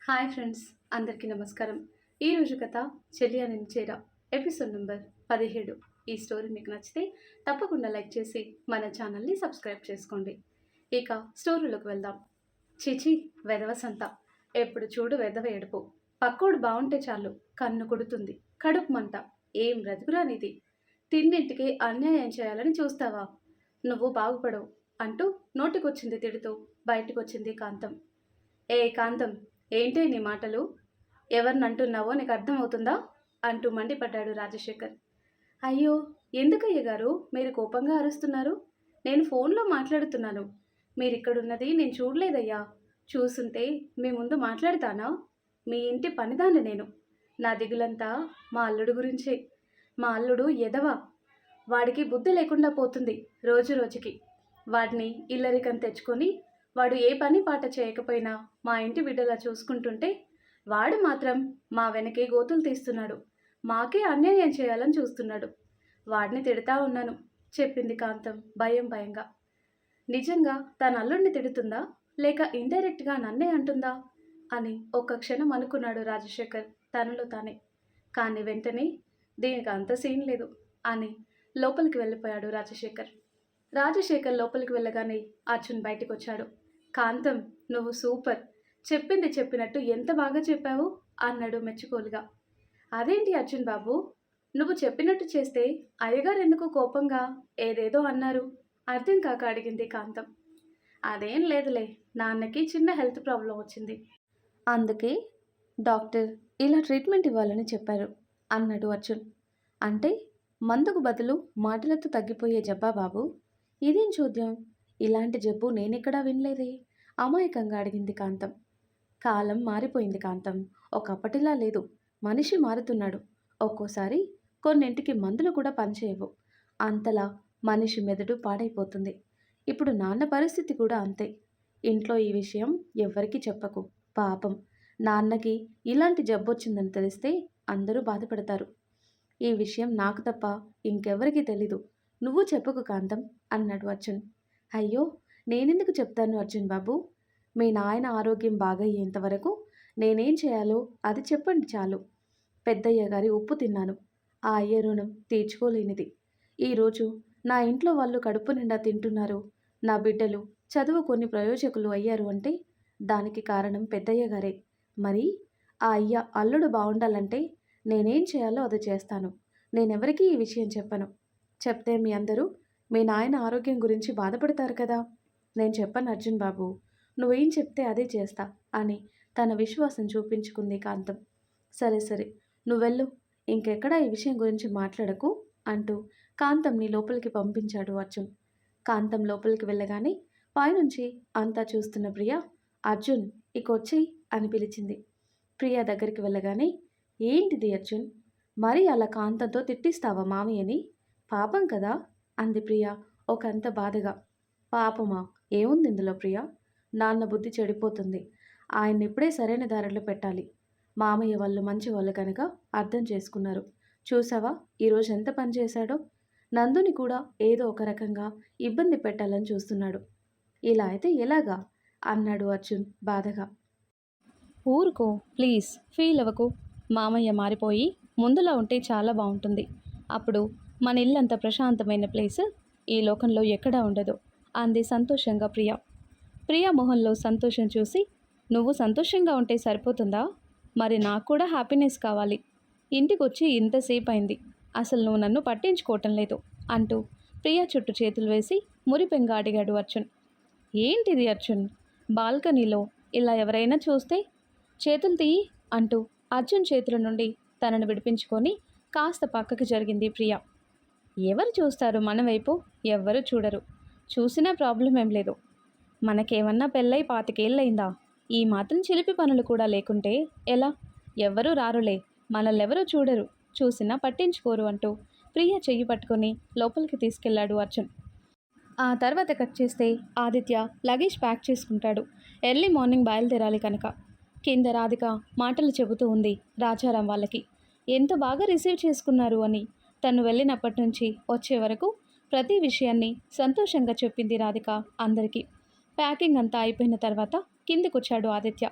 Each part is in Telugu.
హాయ్ ఫ్రెండ్స్, అందరికీ నమస్కారం. ఈరోజు కథ చెలియా నేను చేరా ఎపిసోడ్ నెంబర్ 17. ఈ స్టోరీ మీకు నచ్చితే తప్పకుండా లైక్ చేసి మన ఛానల్ని సబ్స్క్రైబ్ చేసుకోండి. ఇక స్టోరీలోకి వెళ్దాం. చిచి, వెధవ సంత, ఎప్పుడు చూడు వెధవ ఏడుపు. పక్కోడు బాగుంటే చాలు కన్ను కొడుతుంది, కడుపు మంట. ఏం బ్రతుకురానిది. తిన్నింటికి అన్యాయం చేయాలని చూస్తావా? నువ్వు బాగుపడవు అంటూ నోటికొచ్చింది తిడుతూ బయటికొచ్చింది కాంతం. ఏ కాంతం, ఏంటి నీ మాటలు? ఎవరినంటున్నావో నీకు అర్థమవుతుందా అంటూ మండిపడ్డాడు రాజశేఖర్. అయ్యో, ఎందుకయ్య గారు మీరు కోపంగా అరుస్తున్నారు? నేను ఫోన్లో మాట్లాడుతున్నాను. మీరిక్కడున్నది నేను చూడలేదయ్యా. చూసుంటే మీ ముందు మాట్లాడతానా? మీ ఇంటి పనిదాన్ని నేను. నా దిగులంతా మా అల్లుడు గురించే. మా అల్లుడు ఎదవా. వాడికి బుద్ధి లేకుండా పోతుంది రోజు రోజుకి. వాడిని ఇల్లరికం తెచ్చుకొని వాడు ఏ పని పాట చేయకపోయినా మా ఇంటి బిడ్డలా చూసుకుంటుంటే వాడు మాత్రం మా వెనకే గోతులు తీస్తున్నాడు. మాకే అన్యాయం చేయాలని చూస్తున్నాడు. వాడిని తిడతా ఉన్నాను, చెప్పింది కాంతం భయంగా. నిజంగా తన అల్లుడిని తిడుతుందా లేక ఇండైరెక్ట్గా నన్నే అంటుందా అని ఒక్క క్షణం అనుకున్నాడు రాజశేఖర్ తనలో తానే. కానీ వెంటనే దీనికి అంత సీన్ లేదు అని లోపలికి వెళ్ళిపోయాడు రాజశేఖర్ లోపలికి వెళ్ళగానే అర్జున్ బయటకు వచ్చాడు. కాంతం, నువ్వు సూపర్. చెప్పింది చెప్పినట్టు ఎంత బాగా చెప్పావు అన్నాడు మెచ్చుకోలుగా. అదేంటి అర్జున్ బాబు, నువ్వు చెప్పినట్టు చేస్తే అయ్యగారు ఎందుకు కోపంగా ఏదేదో అన్నారు అర్థం కాక అడిగింది కాంతం. అదేం లేదులే, నాన్నకి చిన్న హెల్త్ ప్రాబ్లం వచ్చింది, అందుకే డాక్టర్ ఇలా ట్రీట్మెంట్ ఇవ్వాలని చెప్పారు అన్నాడు అర్జున్. అంటే మందుకు బదులు మాటలతో తగ్గిపోయే జబ్బా బాబు? ఇదేం చూద్దాం, ఇలాంటి జబ్బు నేనెక్కడా వినలేదే అమాయకంగా అడిగింది కాంతం. కాలం మారిపోయింది కాంతం, ఒకప్పటిలా లేదు. మనిషి మారుతున్నాడు. ఒక్కోసారి కొన్నింటికి మందులు కూడా పనిచేయవు. అంతలా మనిషి మెదడు పాడైపోతుంది. ఇప్పుడు నాన్న పరిస్థితి కూడా అంతే. ఇంట్లో ఈ విషయం ఎవ్వరికీ చెప్పకు. పాపం నాన్నకి ఇలాంటి జబ్బు వచ్చిందని తెలిస్తే అందరూ బాధపడతారు. ఈ విషయం నాకు తప్ప ఇంకెవరికీ తెలీదు. నువ్వు చెప్పకు కాంతం అన్నాడు అర్జున్. అయ్యో, నేనెందుకు చెప్తాను అర్జున్ బాబు? మీ నాయన ఆరోగ్యం బాగయ్యేంత వరకు నేనేం చేయాలో అది చెప్పండి చాలు. పెద్దయ్య గారి ఉప్పు తిన్నాను. ఆ అయ్య రుణం తీర్చుకోలేనిది. ఈరోజు నా ఇంట్లో వాళ్ళు కడుపు నిండా తింటున్నారు, నా బిడ్డలు చదువుకొని ప్రయోజకులు అయ్యారు అంటే దానికి కారణం పెద్దయ్య గారే. మరి ఆ అయ్య అల్లుడు బాగుండాలంటే నేనేం చేయాలో అది చేస్తాను. నేనెవరికీ ఈ విషయం చెప్పను. చెప్తే మీ అందరూ మీ నాయన ఆరోగ్యం గురించి బాధపడతారు కదా. నేను చెప్పను అర్జున్ బాబు, నువ్వేం చెప్తే అదే చేస్తా అని తన విశ్వాసం చూపించుకుంది కాంతం. సరే నువ్వెళ్ళు, ఇంకెక్కడా ఈ విషయం గురించి మాట్లాడకు అంటూ కాంతంని లోపలికి పంపించాడు అర్జున్. కాంతం లోపలికి వెళ్ళగానే పైనుంచి అంతా చూస్తున్న ప్రియ, అర్జున్ ఇకొచ్చేయి అని పిలిచింది. ప్రియ దగ్గరికి వెళ్ళగానే, ఏంటిది అర్జున్, మరి అలా కాంతంతో తిట్టిస్తావా మామయ్యని? పాపం కదా అంది ప్రియ ఒకంత బాధగా. పాపమా, ఏముంది ఇందులో ప్రియ? నాన్న బుద్ధి చెడిపోతుంది. ఆయన్ని ఇప్పుడే సరైన దారిలో పెట్టాలి. మామయ్య వాళ్ళు మంచి వాళ్ళు కనుక అర్థం చేసుకున్నారు. చూసావా ఈరోజు ఎంత పని చేశాడో? నందుని కూడా ఏదో ఒక రకంగా ఇబ్బంది పెట్టాలని చూస్తున్నాడు. ఇలా అయితే ఎలాగా అన్నాడు అర్జున్ బాధగా. ఊరుకో ప్లీజ్, ఫీల్ అవ్వకు. మామయ్య మారిపోయి ముందులా ఉంటే చాలా బాగుంటుంది. అప్పుడు మన ఇల్లంత ప్రశాంతమైన ప్లేస్ ఈ లోకంలో ఎక్కడా ఉండదు అంది సంతోషంగా ప్రియ మొహంలో సంతోషం చూసి, నువ్వు సంతోషంగా ఉంటే సరిపోతుందా? మరి నాకు కూడా హ్యాపీనెస్ కావాలి. ఇంటికొచ్చి ఇంతసేపు అయింది, అసలు నువ్వు నన్ను పట్టించుకోవటం లేదు అంటూ ప్రియ చుట్టూ చేతులు వేసి మురిపెంగా అడిగాడు అర్జున్. ఏంటిది అర్జున్, బాల్కనీలో ఇలా ఎవరైనా చూస్తే? చేతులు తీయి అంటూ అర్జున్ చేతుల నుండి తనను విడిపించుకొని కాస్త పక్కకి జరిగింది ప్రియ. ఎవరు చూస్తారు మన వైపు? ఎవ్వరూ చూడరు. చూసినా ప్రాబ్లం ఏం లేదు. మనకేమన్నా పెళ్ళై 25 ఏళ్ళయిందా? ఈ మాత్రం చిలిపి పనులు కూడా లేకుంటే ఎలా? ఎవ్వరూ రారులే, మనల్నెవరూ చూడరు, చూసినా పట్టించుకోరు అంటూ ప్రియ చెయ్యి పట్టుకొని లోపలికి తీసుకెళ్లాడు అర్జున్. ఆ తర్వాత కట్ చేస్తే ఆదిత్య లగేజ్ ప్యాక్ చేసుకుంటాడు. ఎర్లీ మార్నింగ్ బయలుదేరాలి కనుక. కింద రాధిక మాటలు చెబుతూ ఉంది రాజారాం వాళ్ళకి. ఎంత బాగా రిసీవ్ చేసుకున్నారు అని. తను వెళ్ళినప్పటి నుంచి వచ్చే వరకు ప్రతి విషయాన్ని సంతోషంగా చెప్పింది రాధిక అందరికీ. ప్యాకింగ్ అంతా అయిపోయిన తర్వాత కిందికొచ్చాడు ఆదిత్య.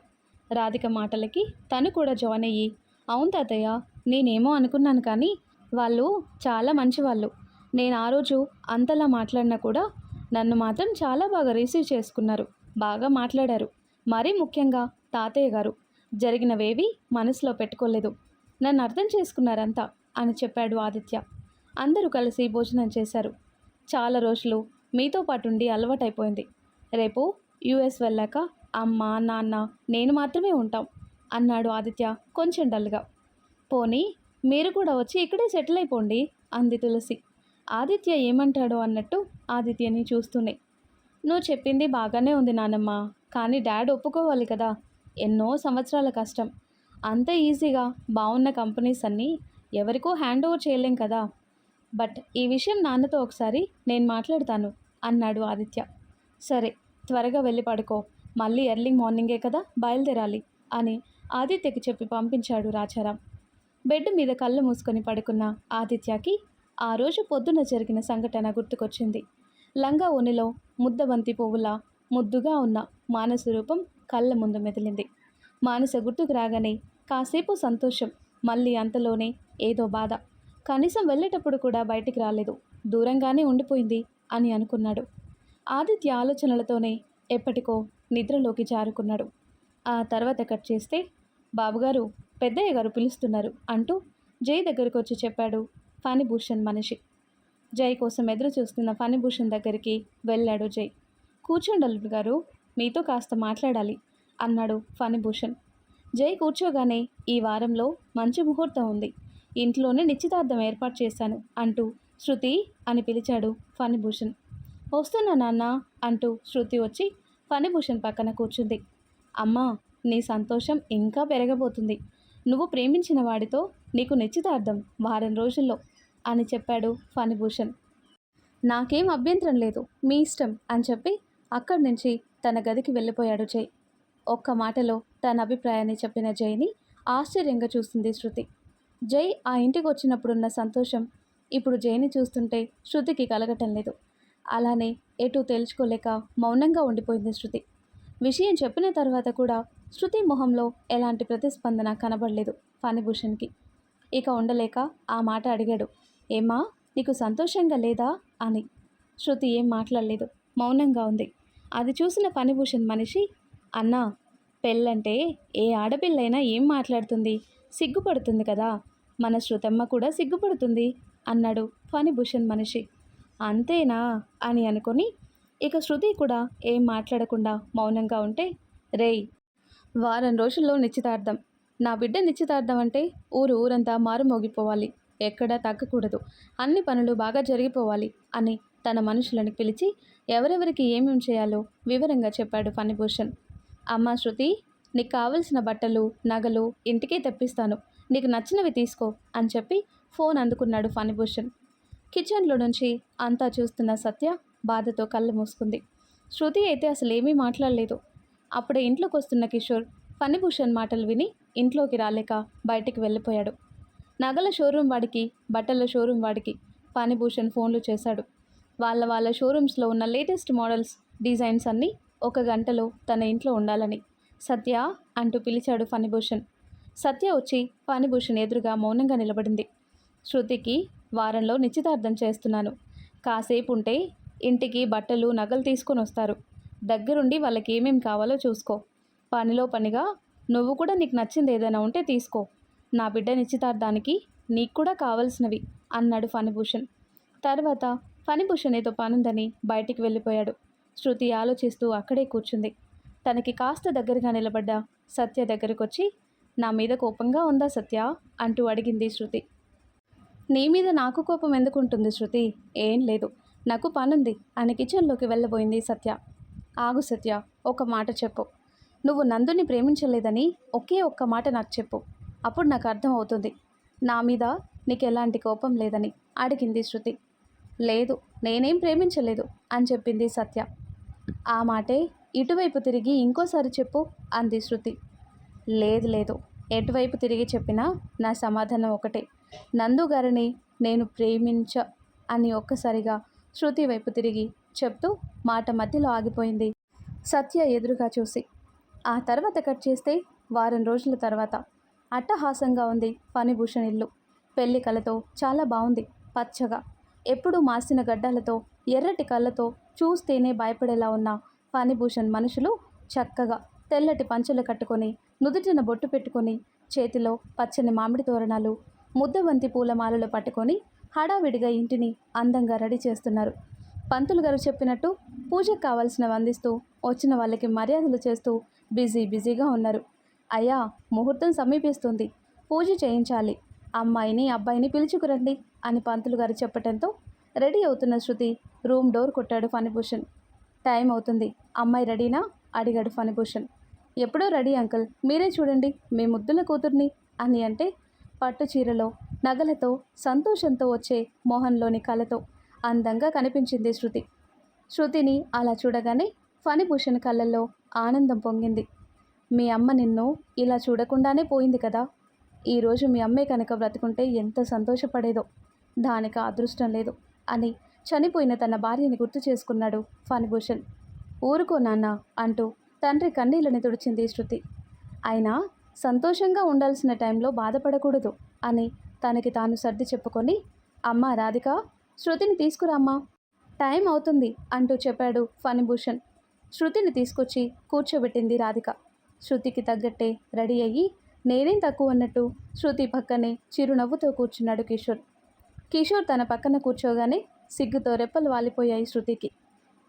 రాధిక మాటలకి తను కూడా జాయిన్ అయ్యి, అవును తాతయ్య, నేనేమో అనుకున్నాను కానీ వాళ్ళు చాలా మంచివాళ్ళు. నేను ఆ రోజు అంతలా మాట్లాడినా కూడా నన్ను మాత్రం చాలా బాగా రిసీవ్ చేసుకున్నారు, బాగా మాట్లాడారు. మరీ ముఖ్యంగా తాతయ్య గారు జరిగినవేవి మనసులో పెట్టుకోలేదు, నన్ను అర్థం చేసుకున్నారంతా అని చెప్పాడు ఆదిత్య. అందరూ కలిసి భోజనం చేశారు. చాలా రోజులు మీతో పాటు ఉండి అలవాటైపోయింది. రేపు యుఎస్ వెళ్ళాక అమ్మ నాన్న నేను మాత్రమే ఉంటాం అన్నాడు ఆదిత్య కొంచెం డల్గా. పోనీ మీరు కూడా వచ్చి ఇక్కడే సెటిల్ అయిపోండి అంది తులసి. ఆదిత్య ఏమంటాడో అన్నట్టు ఆదిత్యని చూస్తూనే, నువ్వు చెప్పింది బాగానే ఉంది నానమ్మ, కానీ డాడ్ ఒప్పుకోవాలి కదా. ఎన్నో సంవత్సరాల కష్టం, అంత ఈజీగా బాగున్న కంపెనీస్ అన్నీ ఎవరికో హ్యాండ్ ఓవర్ చేయలేం కదా. బట్ ఈ విషయం నాన్నతో ఒకసారి నేను మాట్లాడతాను అన్నాడు ఆదిత్య. సరే, త్వరగా వెళ్ళి పడుకో, మళ్ళీ ఎర్లీ మార్నింగే కదా బయలుదేరాలి అని ఆదిత్యకి చెప్పి పంపించాడు రాజారాం. బెడ్ మీద కళ్ళు మూసుకొని పడుకున్న ఆదిత్యకి ఆ రోజు పొద్దున జరిగిన సంఘటన గుర్తుకొచ్చింది. లంగా ఓనిలో ముద్దబంతి పువ్వులా ముద్దుగా ఉన్న మానస రూపం కళ్ళ ముందు మెదిలింది. మానస గుర్తుకు రాగానే కాసేపు సంతోషం, మళ్ళీ అంతలోనే ఏదో బాధ. కనీసం వెళ్ళేటప్పుడు కూడా బయటికి రాలేదు, దూరంగానే ఉండిపోయింది అని అనుకున్నాడు. ఆదిత్య ఆలోచనలతోనే ఎప్పటికో నిద్రలోకి జారుకున్నాడు. ఆ తర్వాత కట్ చేస్తే, బాబుగారు పెద్దయ్య గారు పిలుస్తున్నారు అంటూ జై దగ్గరకు వచ్చి చెప్పాడు ఫణిభూషణ్ మనిషి. జై కోసం ఎదురు చూస్తున్న ఫణిభూషణ్ దగ్గరికి వెళ్ళాడు జై. కూర్చోండి అల్లుడు గారు, మీతో కాస్త మాట్లాడాలి అన్నాడు ఫణిభూషణ్. జై కూర్చోగానే, ఈ వారంలో మంచి ముహూర్తం ఉంది, ఇంట్లోనే నిశ్చితార్థం ఏర్పాటు చేశాను అంటూ శృతి అని పిలిచాడు ఫణిభూషణ్. వస్తున్నా నాన్న అంటూ శృతి వచ్చి ఫణిభూషణ్ పక్కన కూర్చుంది. అమ్మా, నీ సంతోషం ఇంకా పెరగబోతుంది, నువ్వు ప్రేమించిన వాడితో నీకు నిశ్చితార్థం వారం రోజుల్లో అని చెప్పాడు ఫణిభూషణ్. నాకేం అభ్యంతరం లేదు, మీ ఇష్టం అని చెప్పి అక్కడి నుంచి తన గదికి వెళ్ళిపోయాడు జై. ఒక్క మాటలో తన అభిప్రాయాన్ని చెప్పిన జైని ఆశ్చర్యంగా చూస్తుంది శృతి. జై ఆ ఇంటికి వచ్చినప్పుడున్న సంతోషం ఇప్పుడు జైని చూస్తుంటే శృతికి కలగటం లేదు. అలానే ఎటూ తేల్చుకోలేక మౌనంగా ఉండిపోయింది శృతి. విషయం చెప్పిన తర్వాత కూడా శృతి మొహంలో ఎలాంటి ప్రతిస్పందన కనబడలేదు ఫణిభూషణ్కి. ఇక ఉండలేక ఆ మాట అడిగాడు, ఏమా నీకు సంతోషంగా లేదా అని. శృతి ఏం మాట్లాడలేదు, మౌనంగా ఉంది. అది చూసిన ఫణిభూషణ్ మనిషి, అన్నా, పెళ్ళంటే ఏ ఆడపిల్లైనా ఏం మాట్లాడుతుంది, సిగ్గుపడుతుంది కదా, మన శృతమ్మ కూడా సిగ్గుపడుతుంది అన్నాడు ఫణిభూషణ్ మనిషి. అంతేనా అని అనుకొని ఇక శృతి కూడా ఏం మాట్లాడకుండా మౌనంగా ఉంటే, రేయ్, వారం రోజుల్లో నిశ్చితార్థం, నా బిడ్డ నిశ్చితార్థం అంటే ఊరంతా మారుమోగిపోవాలి, ఎక్కడా తగ్గకూడదు, అన్ని పనులు బాగా జరిగిపోవాలి అని తన మనుషులను పిలిచి ఎవరెవరికి ఏమేం చేయాలో వివరంగా చెప్పాడు ఫణిభూషణ్. అమ్మా శృతి, నీకు కావలసిన బట్టలు నగలు ఇంటికే తెప్పిస్తాను, నీకు నచ్చినవి తీసుకో అని చెప్పి ఫోన్ అందుకున్నాడు ఫణిభూషణ్. కిచెన్లో నుంచి అంతా చూస్తున్న సత్య బాధతో కళ్ళు మూసుకుంది. శృతి అయితే అసలు ఏమీ మాట్లాడలేదు. అప్పుడే ఇంట్లోకి వస్తున్న కిషోర్ ఫణిభూషణ్ మాటలు విని ఇంట్లోకి రాలేక బయటికి వెళ్ళిపోయాడు. నగల షోరూమ్ వాడికి, బట్టల షోరూమ్ వాడికి ఫణిభూషణ్ ఫోన్లు చేశాడు. వాళ్ళ షోరూమ్స్లో ఉన్న లేటెస్ట్ మోడల్స్, డిజైన్స్ అన్నీ ఒక గంటలో తన ఇంట్లో ఉండాలని. సత్య అంటూ పిలిచాడు ఫణిభూషణ్. సత్య వచ్చి ఫణిభూషణ్ ఎదురుగా మౌనంగా నిలబడింది. శృతికి వారంలో నిశ్చితార్థం చేస్తున్నాను, కాసేపు ఉంటే ఇంటికి బట్టలు నగలు తీసుకొని వస్తారు, దగ్గరుండి వాళ్ళకి ఏమేం కావాలో చూసుకో, పనిలో పనిగా నువ్వు కూడా నీకు నచ్చింది ఏదైనా ఉంటే తీసుకో, నా బిడ్డ నిశ్చితార్థానికి నీకు కూడా కావాల్సినవి అన్నాడు ఫణిభూషణ్. తర్వాత ఫణిభూషణ్ ఏదో పనుందని బయటికి వెళ్ళిపోయాడు. శృతి ఆలోచిస్తూ అక్కడే కూర్చుంది. తనకి కాస్త దగ్గరగా నిలబడ్డ సత్య దగ్గరకు వచ్చి, నా మీద కోపంగా ఉందా సత్య అంటూ అడిగింది శృతి. నీ మీద నాకు కోపం ఎందుకుంటుంది శృతి, ఏం లేదు, నాకు పనుంది అని కిచెన్లోకి వెళ్ళబోయింది సత్య. ఆగు సత్య, ఒక మాట చెప్పు, నువ్వు నందుని ప్రేమించలేదని ఒకే ఒక్క మాట నాకు చెప్పు, అప్పుడు నాకు అర్థం అవుతుంది నా మీద నీకు ఎలాంటి కోపం లేదని అడిగింది శృతి. లేదు, నేనేం ప్రేమించలేదు అని చెప్పింది సత్య. ఆ మాటే ఇటువైపు తిరిగి ఇంకోసారి చెప్పు అంది శృతి. లేదు, ఎటువైపు తిరిగి చెప్పినా నా సమాధానం ఒకటే, నందు గారిని నేను ప్రేమించ అని ఒక్కసారిగా శృతి వైపు తిరిగి చెప్తూ మాట మధ్యలో ఆగిపోయింది సత్య ఎదురుగా చూసి. ఆ తర్వాత కట్ చేస్తే వారం రోజుల తర్వాత అట్టహాసంగా ఉంది ఫణిభూషణ్ ఇల్లు. పెళ్లి కలతో చాలా బాగుంది. పచ్చగా, ఎప్పుడూ మాసిన గడ్డాలతో, ఎర్రటి కళ్ళతో చూస్తేనే భయపడేలా ఉన్న ఫణిభూషణ్ మనుషులు చక్కగా తెల్లటి పంచెలు కట్టుకొని, నుదుటిన బొట్టు పెట్టుకొని, చేతిలో పచ్చని మామిడి తోరణాలు, ముద్దబంతి పూలమాలలు పట్టుకొని హడావిడిగా ఇంటిని అందంగా రెడీ చేస్తున్నారు. పంతులు గారు చెప్పినట్టు పూజకు కావాల్సినవి అందిస్తూ, వచ్చిన వాళ్ళకి మర్యాదలు చేస్తూ బిజీగా ఉన్నారు. అయ్యా, ముహూర్తం సమీపిస్తుంది, పూజ చేయించాలి, అమ్మాయిని అబ్బాయిని పిలుచుకురండి అని పంతులు గారు చెప్పటంతో రెడీ అవుతున్న శృతి రూమ్ డోర్ కొట్టాడు ఫణిభూషణ్. టైం అవుతుంది, అమ్మాయి రెడీనా అడిగాడు ఫణిభూషణ్. ఎప్పుడో రెడీ అంకుల్, మీరే చూడండి మీ ముద్దుల కూతుర్ని అని అంటే, పట్టు చీరలో నగలతో సంతోషంతో వచ్చే మోహన్లోని కళతో అందంగా కనిపించింది శృతి. శృతిని అలా చూడగానే ఫణిభూషణ్ కళ్ళల్లో ఆనందం పొంగింది. మీ అమ్మ నిన్ను ఇలా చూడకుండానే పోయింది కదా, ఈరోజు మీ అమ్మే కనుక బ్రతుకుంటే ఎంత సంతోషపడేదో, దానికి అదృష్టం లేదు అని చనిపోయిన తన భార్యని గుర్తు చేసుకున్నాడు ఫణిభూషణ్. ఊరుకో నాన్న అంటూ తండ్రి కన్నీళ్ళని తుడిచింది శృతి. అయినా సంతోషంగా ఉండాల్సిన టైంలో బాధపడకూడదు అని తనకి తాను సర్ది చెప్పుకొని, అమ్మా రాధిక, శృతిని తీసుకురామ్మా, టైం అవుతుంది అంటూ చెప్పాడు ఫణిభూషణ్. శృతిని తీసుకొచ్చి కూర్చోబెట్టింది రాధిక. శృతికి తగ్గట్టే రెడీ అయ్యి నేనేం తక్కువ అన్నట్టు శృతి పక్కనే చిరునవ్వుతో కూర్చున్నాడు కిషోర్. కిషోర్ తన పక్కన కూర్చోగానే సిగ్గుతో రెప్పలు వాలిపోయాయి శృతికి.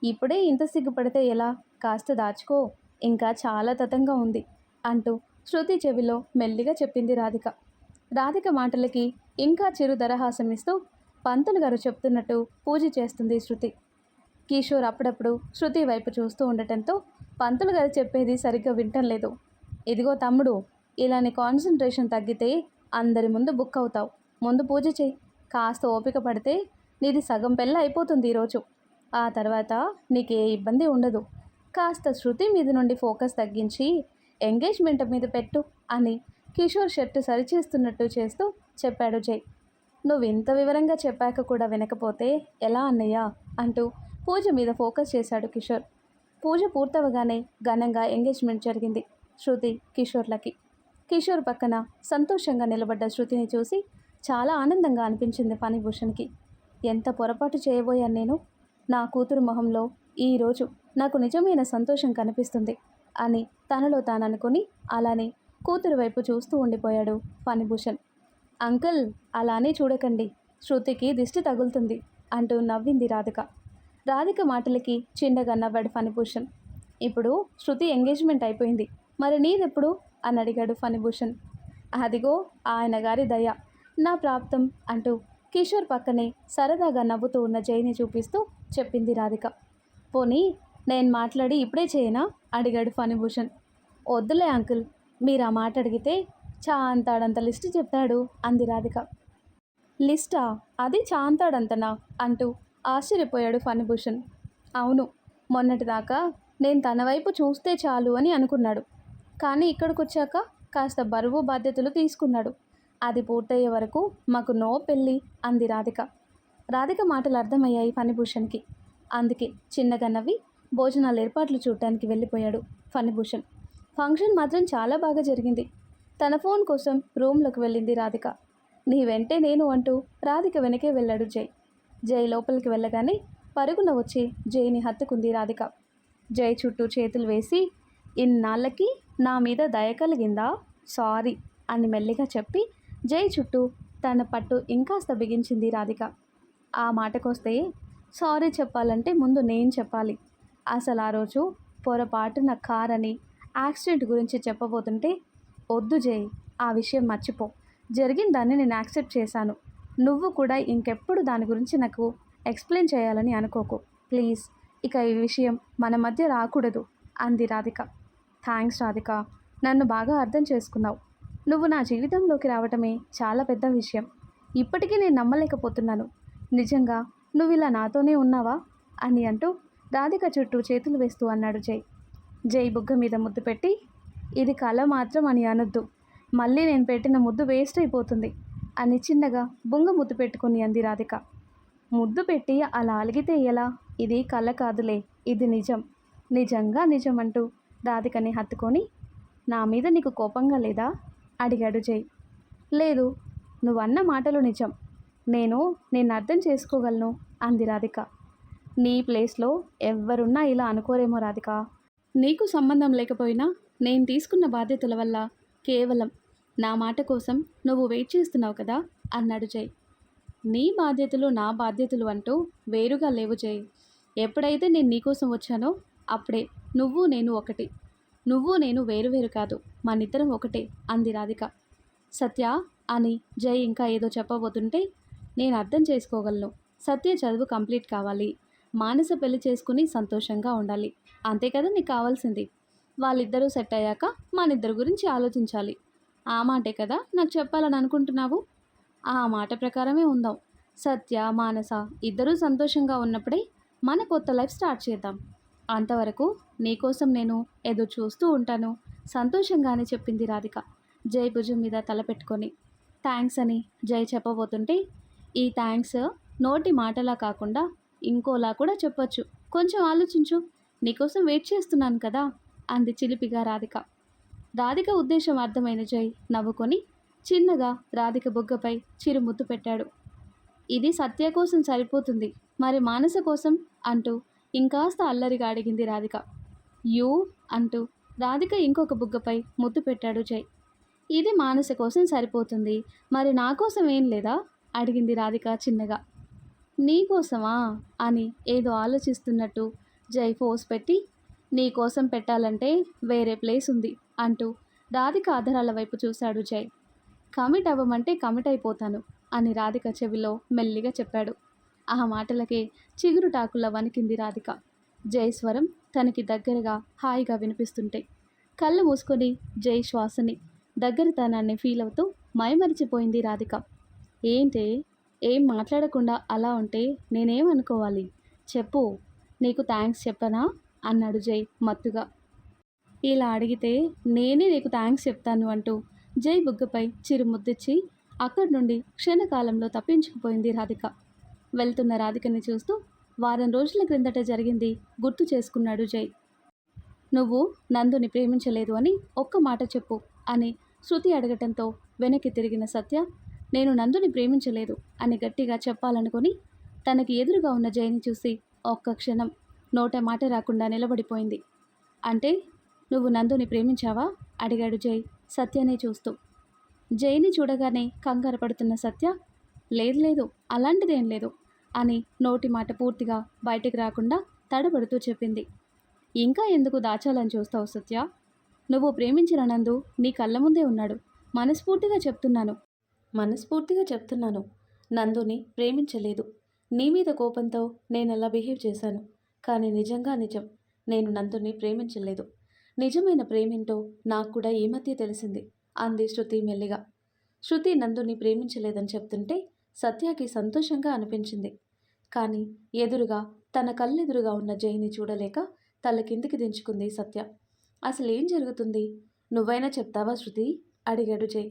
ఇప్పుడే ఇంత సిగ్గుపడితే ఎలా, కాస్త దాచుకో, ఇంకా చాలా తతంగా ఉంది అంటూ శృతి చెవిలో మెల్లిగా చెప్పింది రాధిక. రాధిక మాటలకి ఇంకా చిరు దరహాసం ఇస్తూ పంతులు గారు చెప్తున్నట్టు పూజ చేస్తుంది శృతి. కిషోర్ అప్పుడప్పుడు శృతి వైపు చూస్తూ ఉండటంతో పంతులు గారు చెప్పేది సరిగ్గా వింటం లేదు. ఇదిగో తమ్ముడు, ఇలా నీ కాన్సన్ట్రేషన్ తగ్గితే అందరి ముందు బుక్ అవుతావు, ముందు పూజ చేయి, కాస్త ఓపిక పడితే నీది సగం పెళ్ళ అయిపోతుంది ఈరోజు, ఆ తర్వాత నీకే ఇబ్బంది ఉండదు, కాస్త శృతి మీద నుండి ఫోకస్ తగ్గించి ఎంగేజ్మెంట్ మీద పెట్టు అని కిషోర్ షర్టు సరిచేస్తున్నట్టు చేస్తూ చెప్పాడు జై. నువ్వు ఇంత వివరంగా చెప్పాక కూడా వినకపోతే ఎలా అన్నయ్య అంటూ పూజ మీద ఫోకస్ చేశాడు కిషోర్. పూజ పూర్తవగానే ఘనంగా ఎంగేజ్మెంట్ జరిగింది శృతి కిషోర్లకి. కిషోర్ పక్కన సంతోషంగా నిలబడ్డ శృతిని చూసి చాలా ఆనందంగా అనిపించింది ఫణిభూషణ్కి. ఎంత పొరపాటు చేయబోయాను నేను, నా కూతురు మొహంలో ఈరోజు నాకు నిజమైన సంతోషం కనిపిస్తుంది అని తనలో తాను అనుకుని అలానే కూతురు వైపు చూస్తూ ఉండిపోయాడు ఫణిభూషణ్. అంకుల్, అలానే చూడకండి, శృతికి దిష్టి తగులుతుంది అంటూ నవ్వింది రాధిక. రాధిక మాటలకి చిన్నగా నవ్వాడు ఫణిభూషణ్. ఇప్పుడు శృతి ఎంగేజ్మెంట్ అయిపోయింది, మరి నీదెప్పుడు అని అడిగాడు ఫణిభూషణ్. అదిగో ఆయన గారి దయ, నా ప్రాప్తం అంటూ కిషోర్ పక్కనే సరదాగా నవ్వుతూ ఉన్న జైని చూపిస్తూ చెప్పింది రాధిక. పోనీ నేను మాట్లాడి ఇప్పుడే చేయనా అడిగాడు ఫణిభూషణ్. వద్దులే అంకుల్, మీరు ఆ మాట అడిగితే చాంతాడంత లిస్టు చెప్తాడు అంది రాధిక. లిస్టా, అది చాంతాడంతనా అంటూ ఆశ్చర్యపోయాడు ఫణిభూషణ్. అవును, మొన్నటిదాకా నేను తన వైపు చూస్తే చాలు అని అనుకున్నాడు, కానీ ఇక్కడికి వచ్చాక కాస్త బరువు బాధ్యతలు తీసుకున్నాడు, అది పూర్తయ్యే వరకు మాకు నో పెళ్ళి అంది రాధిక. రాధిక మాటలు అర్థమయ్యాయి ఫణిభూషణ్కి. అందుకే చిన్నగా నవ్వి భోజనాల ఏర్పాట్లు చూడటానికి వెళ్ళిపోయాడు ఫణిభూషణ్. ఫంక్షన్ మాత్రం చాలా బాగా జరిగింది. తన ఫోన్ కోసం రూమ్లోకి వెళ్ళింది రాధిక. నీ వెంటే నేను అంటూ రాధిక వెనకే వెళ్ళాడు జై. జై లోపలికి వెళ్ళగానే పరుగున వచ్చి జైని హత్తుకుంది రాధిక. జై చుట్టూ చేతులు వేసి, ఇన్నాళ్ళకి నా మీద దయ కలిగిందా, సారీ అని మెల్లిగా చెప్పి జై చుట్టూ తన పట్టు ఇంకాస్త బిగించింది రాధిక. ఆ మాటకొస్తే సారీ చెప్పాలంటే ముందు నేను చెప్పాలి. అసలు ఆ రోజు పొరపాటున కారని యాక్సిడెంట్ గురించి చెప్పబోతుంటే, వద్దు జై, ఆ విషయం మర్చిపో, జరిగిన దాన్ని నేను యాక్సెప్ట్ చేశాను, నువ్వు కూడా ఇంకెప్పుడు దాని గురించి నాకు ఎక్స్ప్లెయిన్ చేయాలని అనుకోకు ప్లీజ్, ఇక ఈ విషయం మన మధ్య రాకూడదు అంది రాధిక. థ్యాంక్స్ రాధిక, నన్ను బాగా అర్థం చేసుకున్నావు, నువ్వు నా జీవితంలోకి రావటమే చాలా పెద్ద విషయం, ఇప్పటికీ నేను నమ్మలేకపోతున్నాను, నిజంగా నువ్వు ఇలా నాతోనే ఉన్నావా అని అంటూ రాధిక చుట్టూ చేతులు వేస్తూ అన్నాడు జై. జై బుగ్గ మీద ముద్దు పెట్టి, ఇది కళ మాత్రం అని అనొద్దు, మళ్ళీ నేను పెట్టిన ముద్దు వేస్ట్ అయిపోతుంది అని చిన్నగా బుంగ ముద్దు పెట్టుకుని అంది రాధిక. ముద్దు పెట్టి అలా అలిగితే ఎలా, ఇది కళ కాదులే, ఇది నిజం, నిజంగా నిజం అంటూ రాధికని హత్తుకొని, నా మీద నీకు కోపంగా లేదా అడిగాడు జై. లేదు, నువ్వన్న మాటలు నిజం. నేను నిన్ను అర్థం చేసుకోగలను అంది రాధిక. నీ ప్లేస్లో ఎవ్వరున్నా ఇలా అనుకోరేమో రాధిక. నీకు సంబంధం లేకపోయినా నేను తీసుకున్న బాధ్యతల వల్ల కేవలం నా మాట కోసం నువ్వు వెయిట్ చేస్తున్నావు కదా అన్నాడు జై. నీ బాధ్యతలు నా బాధ్యతలు అంటూ వేరుగా లేవు జై. ఎప్పుడైతే నేను నీకోసం వచ్చానో అప్పుడే నువ్వు నేను ఒకటి. నువ్వు నేను వేరువేరు కాదు, మనిద్దరం ఒకటే అంది రాధిక. సత్య అని జై ఇంకా ఏదో చెప్పబోతుంటే, నేను అర్థం చేసుకోగలను. సత్య చదువు కంప్లీట్ కావాలి, మానస పెళ్లి చేసుకుని సంతోషంగా ఉండాలి, అంతే కదా నీకు కావాల్సింది. వాళ్ళిద్దరూ సెట్ అయ్యాక మనిద్దరి గురించి ఆలోచించాలి. ఆ మాటే కదా నాకు చెప్పాలని అనుకుంటున్నావు. ఆ మాట ప్రకారమే ఉందాం. సత్య మానస ఇద్దరూ సంతోషంగా ఉన్నప్పుడే మన కొత్త లైఫ్ స్టార్ట్ చేద్దాం. అంతవరకు నీకోసం నేను ఎదురు చూస్తూ ఉంటాను సంతోషంగానే చెప్పింది రాధిక జై భుజం మీద తల పెట్టుకొని. థ్యాంక్స్ అని జై చెప్పబోతుంటే, ఈ థ్యాంక్స్ నోటి మాటలా కాకుండా ఇంకోలా కూడా చెప్పొచ్చు, కొంచెం ఆలోచించు, నీకోసం వెయిట్ చేస్తున్నాను కదా అంది చిలిపిగా రాధిక. రాధిక ఉద్దేశం అర్థమైన జై నవ్వుకొని చిన్నగా రాధిక బుగ్గపై చిరుముద్దు పెట్టాడు. ఇది సత్య కోసం సరిపోతుంది, మరి మానస కోసం అంటూ ఇంకాస్త అల్లరిగా అడిగింది రాధిక. యూ అంటూ రాధిక ఇంకొక బుగ్గపై ముద్దు పెట్టాడు జై. ఇది మానస కోసం సరిపోతుంది, మరి నా కోసం ఏం లేదా అడిగింది రాధిక చిన్నగా. నీ కోసమా అని ఏదో ఆలోచిస్తున్నట్టు జై ఫోర్స్ పెట్టి, నీ కోసం పెట్టాలంటే వేరే ప్లేస్ ఉంది అంటూ రాధిక ఆధారాల వైపు చూశాడు జై. కమిట్ అవ్వమంటే కమిట్ అయిపోతాను అని రాధిక చెవిలో మెల్లిగా చెప్పాడు. ఆ మాటలకే చిగురుటాకులా వణికింది రాధిక. జై స్వరం తనకి దగ్గరగా హాయిగా వినిపిస్తుంటే కళ్ళు మూసుకొని జై శ్వాసని దగ్గరతనాన్ని ఫీల్ అవుతూ మైమరిచిపోయింది రాధిక. ఏంటే, ఏం మాట్లాడకుండా అలా ఉంటే నేనేమనుకోవాలి, చెప్పు, నీకు థ్యాంక్స్ చెప్పనా అన్నాడు జై మత్తుగా. ఇలా అడిగితే నేనే నీకు థ్యాంక్స్ చెప్తాను అంటూ జై బుగ్గపై చిరుముద్దిచ్చి అక్కడి నుండి క్షణకాలంలో తప్పించుకుపోయింది రాధిక. వెళ్తున్న రాధికని చూస్తూ వారం రోజుల క్రిందట జరిగింది గుర్తు చేసుకున్నాడు జై. నువ్వు నందుని ప్రేమించలేదు అని ఒక్క మాట చెప్పు అని శృతి అడగటంతో వెనక్కి తిరిగిన సత్య, నేను నందుని ప్రేమించలేదు అని గట్టిగా చెప్పాలనుకుని తనకి ఎదురుగా ఉన్న జైని చూసి ఒక్క క్షణం నోట మాట రాకుండా నిలబడిపోయింది. అంటే నువ్వు నందుని ప్రేమించావా అడిగాడు జై సత్యనే చూస్తూ. జైని చూడగానే కంగారు పడుతున్న సత్య, లేదు లేదు అలాంటిదేం లేదు అని నోటి మాట పూర్తిగా బయటికి రాకుండా తడబడుతూ చెప్పింది. ఇంకా ఎందుకు దాచాలని చూస్తావు సత్య? నువ్వు ప్రేమించిన నందు నీ కళ్ళ ముందే ఉన్నాడు. మనస్ఫూర్తిగా చెప్తున్నాను, నందుని ప్రేమించలేదు. నీ మీద కోపంతో నేను అలా బిహేవ్ చేశాను, కానీ నిజంగా నిజం, నేను నందుని ప్రేమించలేదు. నిజమైన ప్రేమేంటో నాకు కూడా ఈ మధ్య తెలిసింది అంది శృతి మెల్లిగా. శృతి నందుని ప్రేమించలేదని చెప్తుంటే సత్యకి సంతోషంగా అనిపించింది. కానీ ఎదురుగా తన కళ్ళెదురుగా ఉన్న జైని చూడలేక తల కిందికి దించుకుంది సత్య. అసలు ఏం జరుగుతుంది, నువ్వైనా చెప్తావా శృతి అడిగాడు జై.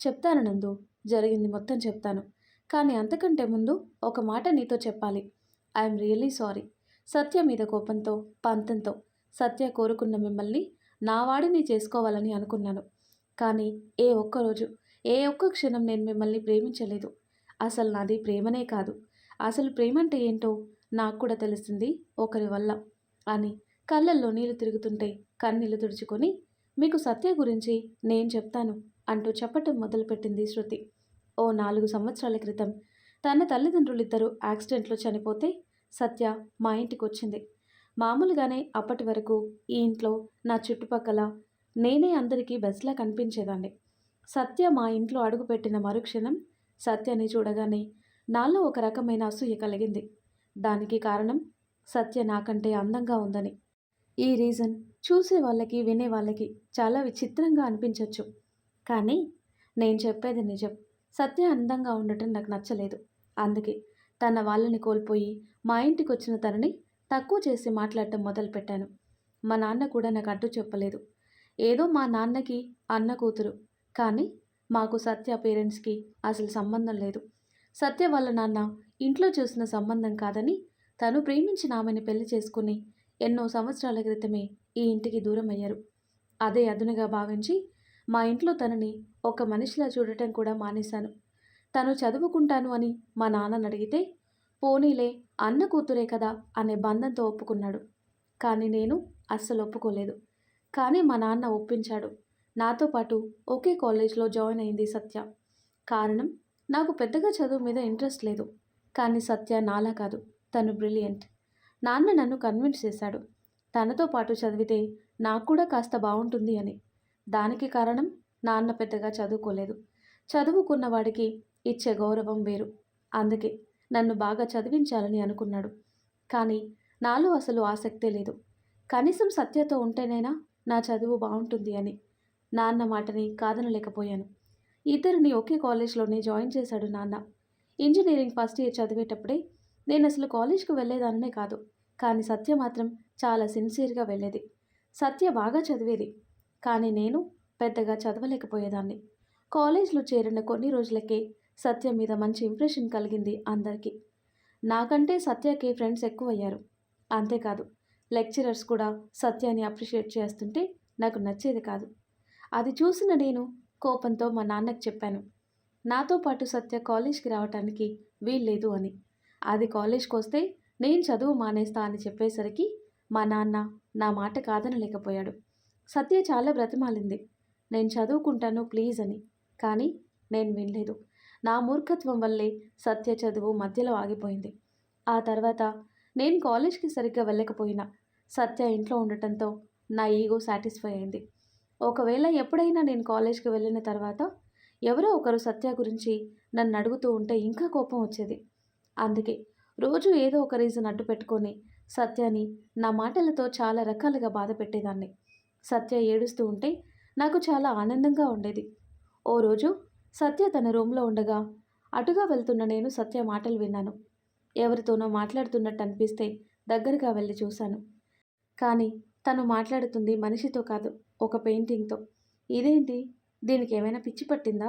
చెప్తాను నందు, జరిగింది మొత్తం చెప్తాను, కానీ అంతకంటే ముందు ఒక మాట నీతో చెప్పాలి. I'm really sorry. సత్య మీద కోపంతో పంతంతో సత్య కోరుకున్న మిమ్మల్ని నా వాడిని చేసుకోవాలని అనుకున్నాను, కానీ ఏ ఒక్క క్షణం నేను మిమ్మల్ని ప్రేమించలేదు. అసలు నాది ప్రేమనే కాదు, అసలు ప్రేమంటే ఏంటో నాకు కూడా తెలిసింది ఒకరి వల్ల అని కళ్ళల్లో నీళ్లు తిరుగుతుంటే కన్నీళ్లు తుడుచుకొని, మీకు సత్య గురించి నేను చెప్తాను అంటూ చెప్పటం మొదలుపెట్టింది శృతి. ఓ 4 సంవత్సరాల క్రితం తన తల్లిదండ్రులిద్దరూ యాక్సిడెంట్లో చనిపోతే సత్య మా ఇంటికి వచ్చింది. మామూలుగానే అప్పటి వరకు ఈ ఇంట్లో నా చుట్టుపక్కల నేనే అందరికీ బెస్ట్లా కనిపించేదాన్ని. సత్య మా ఇంట్లో అడుగుపెట్టిన మరుక్షణం సత్యని చూడగానే నాలో ఒక రకమైన అసూయ కలిగింది. దానికి కారణం సత్య నాకంటే అందంగా ఉందని. ఈ రీజన్ చూసే వాళ్ళకి వినే వాళ్ళకి చాలా విచిత్రంగా అనిపించవచ్చు, కానీ నేను చెప్పేది నిజం. సత్య అందంగా ఉండటం నాకు నచ్చలేదు. అందుకే తన వాళ్ళని కోల్పోయి మా ఇంటికి వచ్చిన తనని తక్కువ చేసి మాట్లాడటం మొదలుపెట్టాను. మా నాన్న కూడా నాకు అడ్డు చెప్పలేదు. ఏదో మా నాన్నకి అన్న కూతురు, కానీ మాకు సత్య పేరెంట్స్కి అసలు సంబంధం లేదు. సత్య వాళ్ళ నాన్న ఇంట్లో చూసిన సంబంధం కాదని తను ప్రేమించిన ఆమెని పెళ్లి చేసుకుని ఎన్నో సంవత్సరాల క్రితమే ఈ ఇంటికి దూరం అయ్యారు. అదే అదునుగా భావించి మా ఇంట్లో తనని ఒక మనిషిలా చూడటం కూడా మానేశాను. తను చదువుకుంటాను అని మా నాన్నని అడిగితే, పోనీలే అన్న కూతురే కదా అనే బంధంతో ఒప్పుకున్నాడు. కానీ నేను అస్సలు ఒప్పుకోలేదు. కానీ మా నాన్న ఒప్పించాడు. నాతో పాటు ఒకే కాలేజ్లో జాయిన్ అయింది సత్య. కారణం, నాకు పెద్దగా చదువు మీద ఇంట్రెస్ట్ లేదు. కానీ సత్య నాలా కాదు, తను బ్రిలియంట్. నాన్న నన్ను కన్విన్స్ చేశాడు. తనతో పాటు చదివితే నాకు కూడా కాస్త బాగుంటుంది అని. దానికి కారణం, నాన్న పెద్దగా చదువుకోలేదు. చదువుకున్న వాడికి ఇచ్చే గౌరవం వేరు. అందుకే నన్ను బాగా చదివించాలని అనుకున్నాడు. కానీ నాలో అసలు ఆసక్తే లేదు. కనీసం సత్యతో ఉంటేనైనా నా చదువు బాగుంటుంది అని. నాన్న మాటని కాదనలేకపోయాను. ఇద్దరిని ఒకే కాలేజ్లోనే జాయిన్ చేశాడు నాన్న. ఇంజనీరింగ్ ఫస్ట్ ఇయర్ చదివేటప్పుడే నేను అసలు కాలేజ్కి వెళ్ళేదాన్నే కాదు. కానీ సత్య మాత్రం చాలా సిన్సియర్గా వెళ్ళేది. సత్య బాగా చదివేది. కానీ నేను పెద్దగా చదవలేకపోయేదాన్ని. కాలేజ్లో చేరిన కొన్ని రోజులకే సత్య మీద మంచి ఇంప్రెషన్ కలిగింది అందరికీ. నాకంటే సత్యకి ఫ్రెండ్స్ ఎక్కువయ్యారు. అంతేకాదు, లెక్చరర్స్ కూడా సత్యాన్ని అప్రిషియేట్ చేస్తుంటే నాకు నచ్చేది కాదు. అది చూసిన నేను కోపంతో మా నాన్నకి చెప్పాను, నాతో పాటు సత్య కాలేజ్కి రావటానికి వీల్లేదు అని. అది కాలేజ్కి వస్తే నేను చదువు మానేస్తా అని చెప్పేసరికి మా నాన్న నా మాట కాదనలేకపోయాడు. సత్య చాలా బ్రతిమాలింది, నేను చదువుకుంటాను ప్లీజ్ అని. కానీ నేను వినలేదు. నా మూర్ఖత్వం వల్లే సత్య చదువు మధ్యలో ఆగిపోయింది. ఆ తర్వాత నేను కాలేజ్కి సరిగ్గా వెళ్ళకపోయినా సత్య ఇంట్లో ఉండటంతో నా ఈగో సాటిస్ఫై అయింది. ఒకవేళ ఎప్పుడైనా నేను కాలేజ్కి వెళ్ళిన తర్వాత ఎవరో ఒకరు సత్య గురించి నన్ను అడుగుతూ ఉంటే ఇంకా కోపం వచ్చేది. అందుకే రోజు ఏదో ఒక రీజన్ అడ్డు పెట్టుకొని సత్యని నా మాటలతో చాలా రకాలుగా బాధ పెట్టేదాన్ని. సత్య ఏడుస్తూ ఉంటే నాకు చాలా ఆనందంగా ఉండేది. ఓ రోజు సత్య తన రూమ్లో ఉండగా అటుగా వెళ్తున్న నేను సత్య మాటలు విన్నాను. ఎవరితోనో మాట్లాడుతున్నట్టు అనిపిస్తే దగ్గరగా వెళ్ళి చూశాను. కానీ తను మాట్లాడుతుంది మనిషితో కాదు, ఒక పెయింటింగ్తో. ఇదేంటి, దీనికి ఏమైనా పిచ్చి పట్టిందా?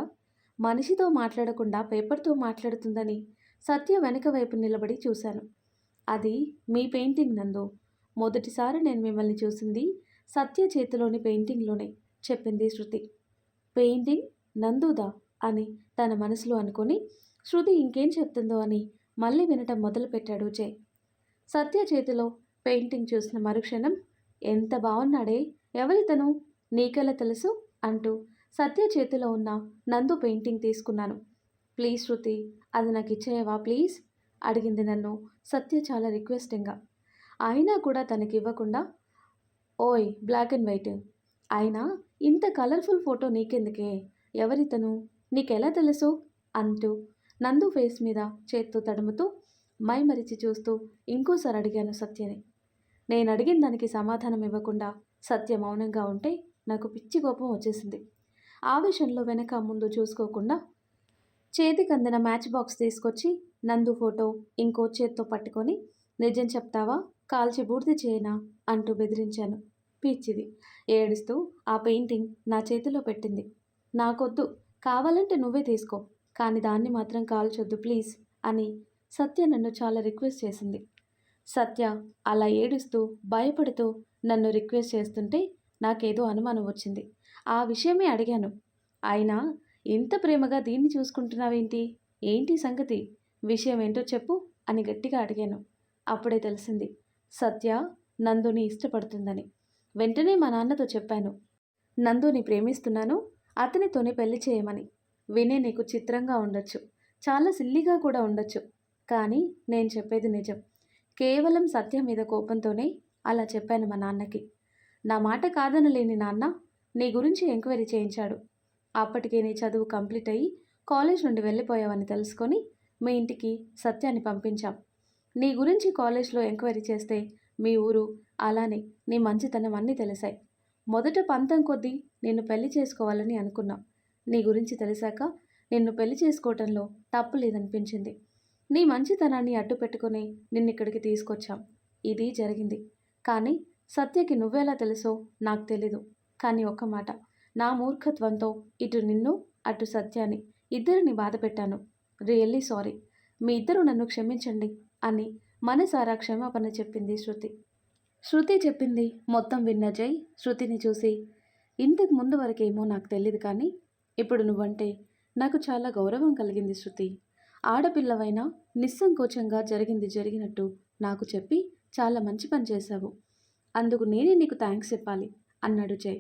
మనిషితో మాట్లాడకుండా పేపర్తో మాట్లాడుతుందని సత్య వెనక వైపు నిలబడి చూశాను. అది మీ పెయింటింగ్ నందు. మొదటిసారి నేను మిమ్మల్ని చూసింది సత్య చేతిలోని పెయింటింగ్లోనే, చెప్పింది శృతి. పెయింటింగ్ నందుదా అని తన మనసులో అనుకొని శృతి ఇంకేం చెప్తుందో అని మళ్ళీ వినటం మొదలుపెట్టాడు జై. సత్య చేతిలో పెయింటింగ్ చూసిన మరుక్షణం, ఎంత బాగున్నాడే, ఎవరితను, నీకెలా తెలుసు అంటూ సత్య చేతిలో ఉన్న నందు పెయింటింగ్ తీసుకున్నాను. ప్లీజ్ శృతి, అది నాకు ఇచ్చేయవా ప్లీజ్ అడిగింది నన్ను సత్య చాలా రిక్వెస్టింగ్గా. అయినా కూడా తనకి ఇవ్వకుండా, ఓయ్ బ్లాక్ అండ్ వైట్, అయినా ఇంత కలర్ఫుల్ ఫోటో నీకెందుకే, ఎవరితను, నీకెలా తెలుసు అంటూ నందు ఫేస్ మీద చేత్తో తడుముతూ మైమరిచి చూస్తూ ఇంకోసారి అడిగాను సత్యని. నేను అడిగిన దానికి సమాధానం ఇవ్వకుండా సత్య మౌనంగా ఉంటే నాకు పిచ్చి కోపం వచ్చేసింది. ఆవేశంలో వెనక ముందు చూసుకోకుండా చేతికి అందిన మ్యాచ్ బాక్స్ తీసుకొచ్చి నందు ఫోటో ఇంకో చేత్తో పట్టుకొని, నిజం చెప్తావా కాల్చి బూడిద చేయనా అంటూ బెదిరించాను. పిచ్చిది ఏడుస్తూ ఆ పెయింటింగ్ నా చేతిలో పెట్టింది. నాకొద్దు, కావాలంటే నువ్వే తీసుకో, కానీ దాన్ని మాత్రం కాల్చొద్దు ప్లీజ్ అని సత్య నన్ను చాలా రిక్వెస్ట్ చేసింది. సత్య అలా ఏడుస్తూ భయపడుతూ నన్ను రిక్వెస్ట్ చేస్తుంటే నాకేదో అనుమానం వచ్చింది. ఆ విషయమే అడిగాను. అయినా ఇంత ప్రేమగా దీన్ని చూసుకుంటున్నావేంటి, ఏంటి సంగతి, విషయం ఏంటో చెప్పు అని గట్టిగా అడిగాను. అప్పుడే తెలిసింది సత్య నందుని ఇష్టపడుతుందని. వెంటనే మా నాన్నతో చెప్పాను, నందుని ప్రేమిస్తున్నాను, అతనితోనే పెళ్లి చేయమని. వినే నీకు చిత్రంగా ఉండొచ్చు, చాలా సిల్లీగా కూడా ఉండొచ్చు, కానీ నేను చెప్పేది నిజం. కేవలం సత్య మీద కోపంతోనే అలా చెప్పాను మా నాన్నకి. నా మాట కాదనలేని నాన్న నీ గురించి ఎంక్వైరీ చేయించాడు. అప్పటికే నీ చదువు కంప్లీట్ అయ్యి కాలేజ్ నుండి వెళ్ళిపోయావని తెలుసుకొని మీ ఇంటికి సత్యాన్ని పంపించాం. నీ గురించి కాలేజ్లో ఎంక్వైరీ చేస్తే మీ ఊరు, అలానే నీ మంచితనం అన్నీ తెలిసాయి. మొదట పంతం కొద్దీ నిన్ను పెళ్లి చేసుకోవాలని అనుకున్నాం. నీ గురించి తెలిసాక నిన్ను పెళ్లి చేసుకోవటంలో తప్పు లేదనిపించింది. నీ మంచితనాన్ని అడ్డు పెట్టుకుని నిన్నిక్కడికి తీసుకొచ్చాం. ఇది జరిగింది. కానీ సత్యకి నువ్వెలా తెలుసో నాకు తెలీదు. కానీ ఒక్క మాట, నా మూర్ఖత్వంతో ఇటు నిన్ను అటు సత్యాన్ని ఇద్దరిని బాధ పెట్టాను. Really sorry. మీ ఇద్దరు నన్ను క్షమించండి అని మనసారా క్షమాపణ చెప్పింది శృతి. శృతి చెప్పింది మొత్తం విన్న జై శృతిని చూసి, ఇంతకు ముందు వరకేమో నాకు తెలియదు కానీ ఇప్పుడు నువ్వంటే నాకు చాలా గౌరవం కలిగింది శృతి. ఆడపిల్లవైనా నిస్సంకోచంగా జరిగింది జరిగినట్టు నాకు చెప్పి చాలా మంచి పని చేశావు. అందుకు నేనే నీకు థ్యాంక్స్ చెప్పాలి అన్నాడు జై.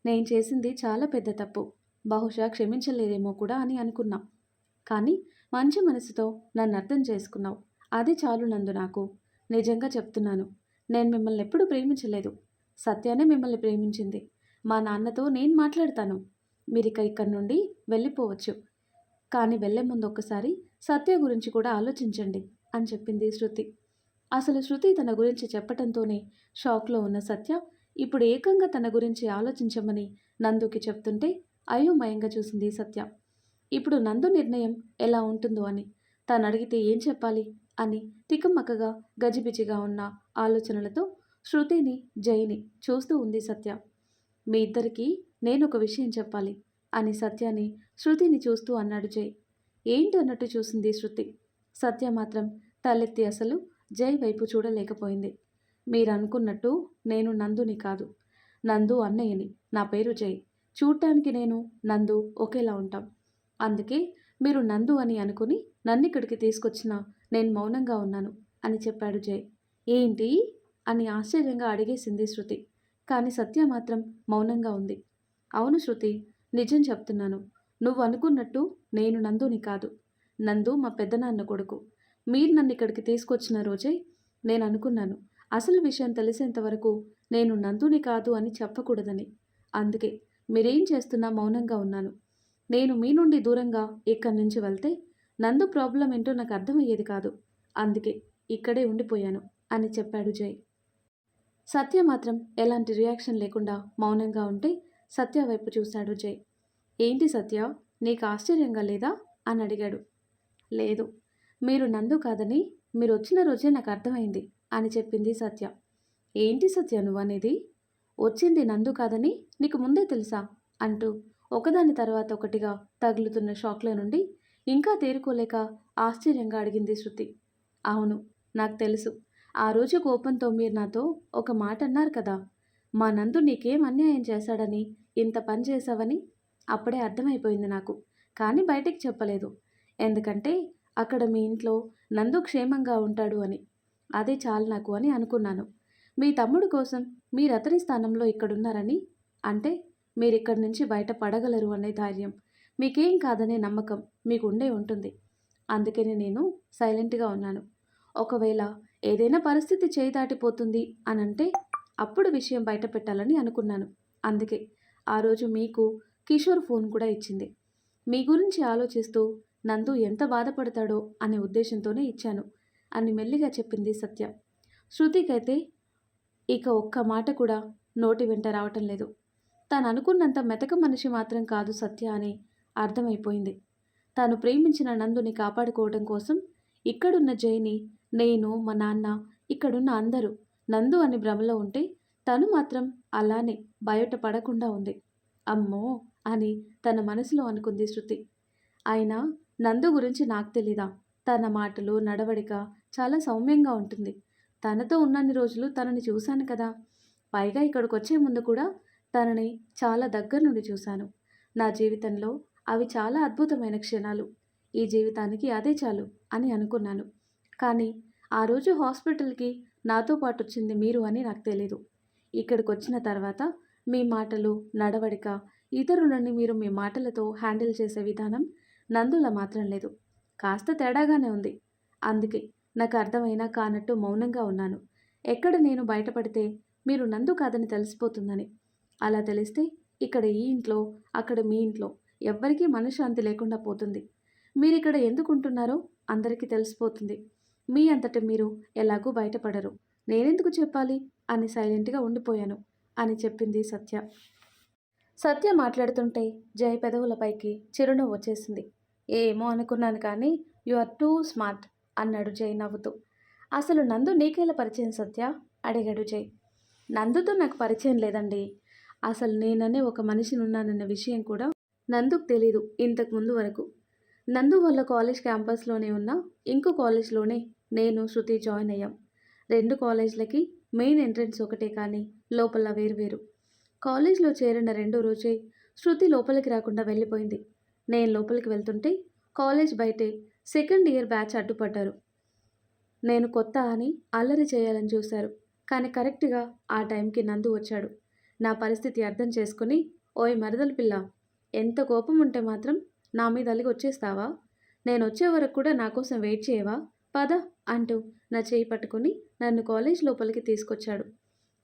నేను చేసింది చాలా పెద్ద తప్పు. బహుశా క్షమించలేరేమో కూడా అని అనుకున్నా. కానీ మంచి మనసుతో నన్ను అర్థం చేసుకున్నావు. అది చాలు నందు నాకు. నిజంగా చెప్తున్నాను. నేను మిమ్మల్ని ఎప్పుడూ ప్రేమించలేదు. సత్యానే మిమ్మల్ని ప్రేమించింది. మా నాన్నతో నేను మాట్లాడతాను. మీరిక ఇక్కడి నుండి వెళ్ళిపోవచ్చు. కానీ వెళ్ళే ముందు ఒక్కసారి సత్య గురించి కూడా ఆలోచించండి అని చెప్పింది శృతి. అసలు శృతి తన గురించి చెప్పటంతోనే షాక్లో ఉన్న సత్య ఇప్పుడు ఏకంగా తన గురించి ఆలోచించమని నందుకి చెప్తుంటే అయోమయంగా చూసింది సత్య. ఇప్పుడు నందు నిర్ణయం ఎలా ఉంటుందో అని, తాను అడిగితే ఏం చెప్పాలి అని తికమకగా గజిబిజిగా ఉన్న ఆలోచనలతో శృతిని జైని చూస్తూ ఉంది సత్య. మీ ఇద్దరికీ నేను ఒక విషయం చెప్పాలి అని సత్యాని శృతిని చూస్తూ అన్నాడు జై. ఏంటి అన్నట్టు చూసింది శృతి. సత్య మాత్రం తలెత్తి అసలు జై వైపు చూడలేకపోయింది. మీరు అనుకున్నట్టు నేను నందుని కాదు. నందు అన్నయ్యని. నా పేరు జై. చూడటానికి నేను నందు ఒకేలా ఉంటాం. అందుకే మీరు నందు అని అనుకుని నన్నిక్కడికి తీసుకొచ్చినా నేను మౌనంగా ఉన్నాను అని చెప్పాడు జై. ఏంటి అని ఆశ్చర్యంగా అడిగేసింది శృతి. కానీ సత్య మాత్రం మౌనంగా ఉంది. అవును శృతి, నిజం చెప్తున్నాను. నువ్వు అనుకున్నట్టు నేను నందుని కాదు. నందు మా పెద్దనాన్న కొడుకు. మీరు నన్ను ఇక్కడికి తీసుకొచ్చిన రోజే నేను అనుకున్నాను అసలు విషయం తెలిసేంత వరకు నేను నందుని కాదు అని చెప్పకూడదని. అందుకే మీరేం చేస్తున్నా మౌనంగా ఉన్నాను. నేను మీ నుండి దూరంగా ఇక్కడి నుంచి వెళ్తే నందు ప్రాబ్లం ఏంటో నాకు అర్థమయ్యేది కాదు. అందుకే ఇక్కడే ఉండిపోయాను అని చెప్పాడు జై. సత్య మాత్రం ఎలాంటి రియాక్షన్ లేకుండా మౌనంగా ఉంటే సత్య వైపు చూశాడు జై. ఏంటి సత్య, నీకు ఆశ్చర్యంగా లేదా అని అడిగాడు. లేదు, మీరు నందు కాదని మీరు వచ్చిన రోజే నాకు అర్థమైంది అని చెప్పింది సత్య. ఏంటి సత్య నువ్వు అనేది? వచ్చింది నందు కాదని నీకు ముందే తెలుసా అంటూ ఒకదాని తర్వాత ఒకటిగా తగులుతున్న షాక్ల నుండి ఇంకా తేరుకోలేక ఆశ్చర్యంగా అడిగింది శృతి. అవును, నాకు తెలుసు. ఆ రోజు కోపంతో మీరు నాతో ఒక మాట అన్నారు కదా, మా నందు నీకేం అన్యాయం చేశాడని, ఇంత పని చేశావని. అప్పుడే అర్థమైపోయింది నాకు. కానీ బయటికి చెప్పలేదు. ఎందుకంటే అక్కడ మీ ఇంట్లో నందు క్షేమంగా ఉంటాడు అని. అదే చాలు నాకు అని అనుకున్నాను. మీ తమ్ముడు కోసం మీరు అతని స్థానంలో ఇక్కడున్నారని, అంటే మీరిక్కడి నుంచి బయట పడగలరు అనే ధైర్యం, మీకేం కాదనే నమ్మకం మీకు ఉండే ఉంటుంది. అందుకనే నేను సైలెంట్గా ఉన్నాను. ఒకవేళ ఏదైనా పరిస్థితి చేయి దాటిపోతుంది అనంటే అప్పుడు విషయం బయట పెట్టాలని అనుకున్నాను. అందుకే ఆ రోజు మీకు కిషోర్ ఫోన్ కూడా ఇచ్చింది. మీ గురించి ఆలోచిస్తూ నందు ఎంత బాధపడతాడో అనే ఉద్దేశంతోనే ఇచ్చాను అని మెల్లిగా చెప్పింది సత్య. శృతికైతే ఇక ఒక్క మాట కూడా నోటి వెంట రావటం లేదు. తాను అనుకున్నంత మెతక మనిషి మాత్రం కాదు సత్య అని అర్థమైపోయింది. తాను ప్రేమించిన నందుని కాపాడుకోవడం కోసం ఇక్కడున్న జైని, నేను, మా నాన్న, ఇక్కడున్న అందరూ నందు అని భ్రమలో ఉంటే తను మాత్రం అలానే బయట పడకుండా ఉంది. అమ్మో అని తన మనసులో అనుకుంది శృతి. అయినా నందు గురించి నాకు తెలీదా? తన మాటలు, నడవడిక చాలా సౌమ్యంగా ఉంటుంది. తనతో ఉన్నన్ని రోజులు తనని చూశాను కదా. పైగా ఇక్కడికి వచ్చే ముందు కూడా తనని చాలా దగ్గర నుండి చూశాను. నా జీవితంలో అవి చాలా అద్భుతమైన క్షణాలు. ఈ జీవితానికి అదే చాలు అని అనుకున్నాను. కానీ ఆ రోజు హాస్పిటల్కి నాతో పాటు వచ్చింది మీరు అని నాకు తెలీదు. ఇక్కడికి వచ్చిన తర్వాత మీ మాటలు, నడవడిక, ఇతరులని మీరు మీ మాటలతో హ్యాండిల్ చేసే విధానం నందులా మాత్రం లేదు. కాస్త తేడాగానే ఉంది. అందుకే నాకు అర్థమైనా కానట్టు మౌనంగా ఉన్నాను. ఎక్కడ నేను బయటపడితే మీరు నందు కాదని తెలిసిపోతుందని. అలా తెలిస్తే ఇక్కడ ఈ ఇంట్లో, అక్కడ మీ ఇంట్లో ఎవ్వరికీ మనశ్శాంతి లేకుండా పోతుంది. మీరిక్కడ ఎందుకు ఉంటున్నారో అందరికీ తెలిసిపోతుంది. మీ అంతట మీరు ఎలాగూ బయటపడరు. నేనెందుకు చెప్పాలి అని సైలెంట్గా ఉండిపోయాను అని చెప్పింది సత్య. సత్య మాట్లాడుతుంటే జై పెదవులపైకి చిరునవ్వు వచ్చేసింది. ఏమో అనుకున్నాను కానీ యు ఆర్ టూ స్మార్ట్ అన్నాడు జై నవ్వుతూ. అసలు నందు నీకేలా పరిచయం సత్య అడిగాడు జై. నందుతో నాకు పరిచయం లేదండి. అసలు నేననే ఒక మనిషిని ఉన్నానన్న విషయం కూడా నందుకు తెలీదు ఇంతకు ముందు వరకు. నందు వాళ్ళ కాలేజ్ క్యాంపస్లోనే ఉన్న ఇంకో కాలేజ్లోనే నేను, శృతి జాయిన్ అయ్యాం. 2 కాలేజ్లకి మెయిన్ ఎంట్రన్స్ ఒకటే కానీ లోపల వేరువేరు. కాలేజ్లో చేరిన రెండో రోజే శృతి లోపలికి రాకుండా వెళ్ళిపోయింది. నేను లోపలికి వెళ్తుంటే కాలేజ్ బయటే సెకండ్ ఇయర్ బ్యాచ్ అడ్డుపడ్డారు. నేను కొత్త అని అల్లరి చేయాలని చూశారు. కానీ కరెక్ట్‌గా ఆ టైంకి నందు వచ్చాడు. నా పరిస్థితి అర్థం చేసుకుని, "ఓయ్ మరదలు పిల్ల! ఎంత కోపం ఉంటే మాత్రం నా మీద అలిగి వచ్చేస్తావా? నేనొచ్చే వరకు కూడా నా కోసం వెయిట్ చేయవా? పద" అంటూ నా చేయి పట్టుకొని నన్ను కాలేజ్ లోపలికి తీసుకొచ్చాడు.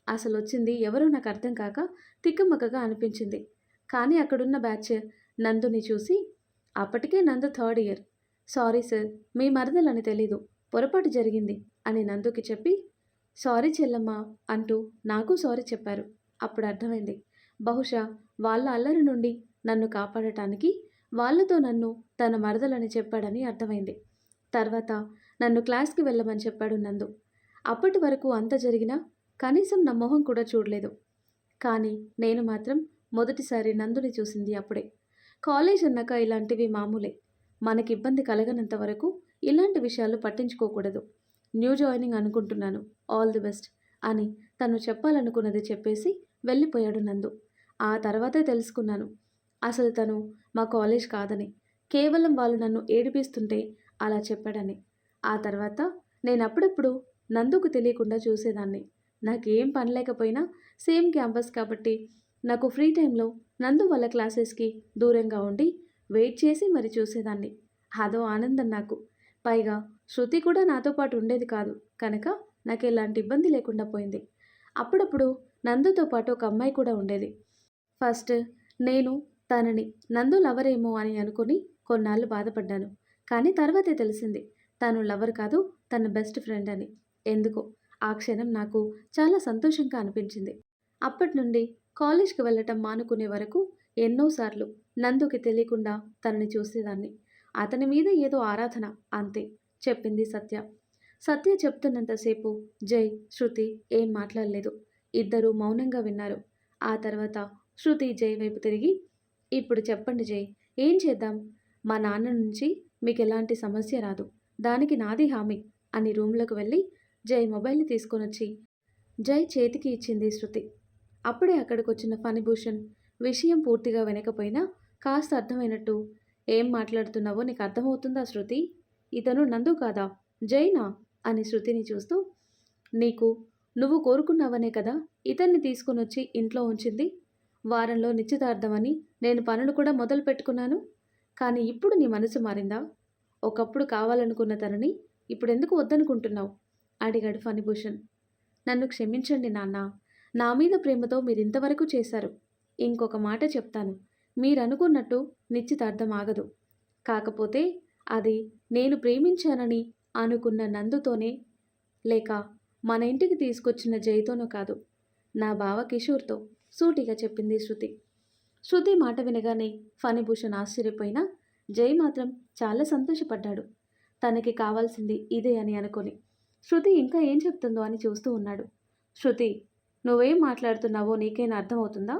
అసలొచ్చింది ఎవరో నాకు అర్థం కాక తిక్కమక్కగా అనిపించింది. కానీ అక్కడున్న బ్యాచ్ నందుని చూసి, అప్పటికే నందు థర్డ్ ఇయర్. "సారీ సార్, మీ మరదలని తెలీదు. పొరపాటు జరిగింది" అని నందుకి చెప్పి, "సారీ చెల్లమ్మా" అంటూ నాకు సారీ చెప్పారు. అప్పుడు అర్థమైంది. బహుశా వాళ్ళ అల్లరి నుండి నన్ను కాపాడటానికి వాళ్ళతో నన్ను తన మరదలని చెప్పాడని అర్థమైంది. తర్వాత నన్ను క్లాస్‌కి వెళ్ళమని చెప్పాడు నందు. అప్పటి వరకు అంత జరిగినా కనీసం నా మొహం కూడా చూడలేదు. కానీ నేను మాత్రం మొదటిసారి నందుని చూసింది అప్పుడే. కాలేజ్ అన్నాక ఇలాంటివి మామూలే. మనకి ఇబ్బంది కలగనంత వరకు ఇలాంటి విషయాలు పట్టించుకోకూడదు. న్యూ జాయినింగ్ అనుకుంటున్నాను. ఆల్ ది బెస్ట్ అని తను చెప్పాలనుకున్నది చెప్పేసి వెళ్ళిపోయాడు నందు. ఆ తర్వాతే తెలుసుకున్నాను అసలు తను మా కాలేజ్ కాదని. కేవలం వాళ్ళు నన్ను ఏడిపిస్తుంటే అలా చెప్పాడని. ఆ తర్వాత నేను అప్పుడప్పుడు నందుకు తెలియకుండా చూసేదాన్ని. నాకేం పని లేకపోయినా సేమ్ క్యాంపస్ కాబట్టి నాకు ఫ్రీ టైంలో నందు వాళ్ళ క్లాసెస్కి దూరంగా ఉండి వెయిట్ చేసి మరి చూసేదాన్ని. అదో ఆనందం నాకు. పైగా శృతి కూడా నాతో పాటు ఉండేది కాదు కనుక నాకు ఎలాంటి ఇబ్బంది లేకుండా పోయింది. అప్పుడప్పుడు నందుతో పాటు ఒక అమ్మాయి కూడా ఉండేది. ఫస్ట్ నేను తనని నందు లవరేమో అని అనుకుని కొన్నాళ్ళు బాధపడ్డాను. కానీ తర్వాతే తెలిసింది తను లవర్ కాదు, తన బెస్ట్ ఫ్రెండ్ అని. ఎందుకో ఆ క్షణం నాకు చాలా సంతోషంగా అనిపించింది. అప్పటి నుండి కాలేజ్‌కి వెళ్ళటం మానుకునే వరకు ఎన్నోసార్లు నందుకి తెలియకుండా తనని చూసేదాన్ని. అతని మీద ఏదో ఆరాధన అంతే చెప్పింది సత్య. సత్య చెప్తున్నంతసేపు జై, శృతి ఏం మాట్లాడలేదు. ఇద్దరూ మౌనంగా విన్నారు. ఆ తర్వాత శృతి జై వైపు తిరిగి, "ఇప్పుడు చెప్పండి జై, ఏం చేద్దాం? మా నాన్న నుంచి మీకెలాంటి సమస్య రాదు. దానికి నాది హామీ" అని రూమ్‌లోకి వెళ్ళి జై మొబైల్‌ని తీసుకొనొచ్చి జై చేతికి ఇచ్చింది శృతి. అప్పుడే అక్కడికొచ్చిన ఫణిభూషణ్ విషయం పూర్తిగా వినకపోయినా కాస్త అర్థమైనట్టు, "ఏం మాట్లాడుతున్నావో నీకు అర్థమవుతుందా శృతి? ఇతను నందు కాదా? జైనా?" అని శృతిని చూస్తూ, "నీకు నువ్వు కోరుకున్నావనే కదా ఇతన్ని తీసుకొనొచ్చి ఇంట్లో ఉంచింది. వారంలో నిశ్చితార్థమని నేను పనులు కూడా మొదలు పెట్టుకున్నాను. కానీ ఇప్పుడు నీ మనసు మారిందా? ఒకప్పుడు కావాలనుకున్న తనని ఇప్పుడెందుకు వద్దనుకుంటున్నావు?" అడిగాడు ఫణిభూషణ్. "నన్ను క్షమించండి నాన్న. నా మీద ప్రేమతో మీరింతవరకు చేశారు. ఇంకొక మాట చెప్తాను. మీరనుకున్నట్టు నిశ్చితార్థం ఆగదు. కాకపోతే అది నేను ప్రేమించానని అనుకున్న నందుతోనే, లేక మన ఇంటికి తీసుకొచ్చిన జైతోనో కాదు, నా బావ కిషోర్‌తో" సూటిగా చెప్పింది శృతి. శృతి మాట వినగానే ఫణిభూషణ్ ఆశ్చర్యపోయినా జై మాత్రం చాలా సంతోషపడ్డాడు. తనకి కావాల్సింది ఇదే అని అనుకొని. శృతి ఇంకా ఏం చెప్తుందో అని చూస్తూ ఉన్నాడు. "శృతి, నువ్వేం మాట్లాడుతున్నావో నీకైనా అర్థమవుతుందా?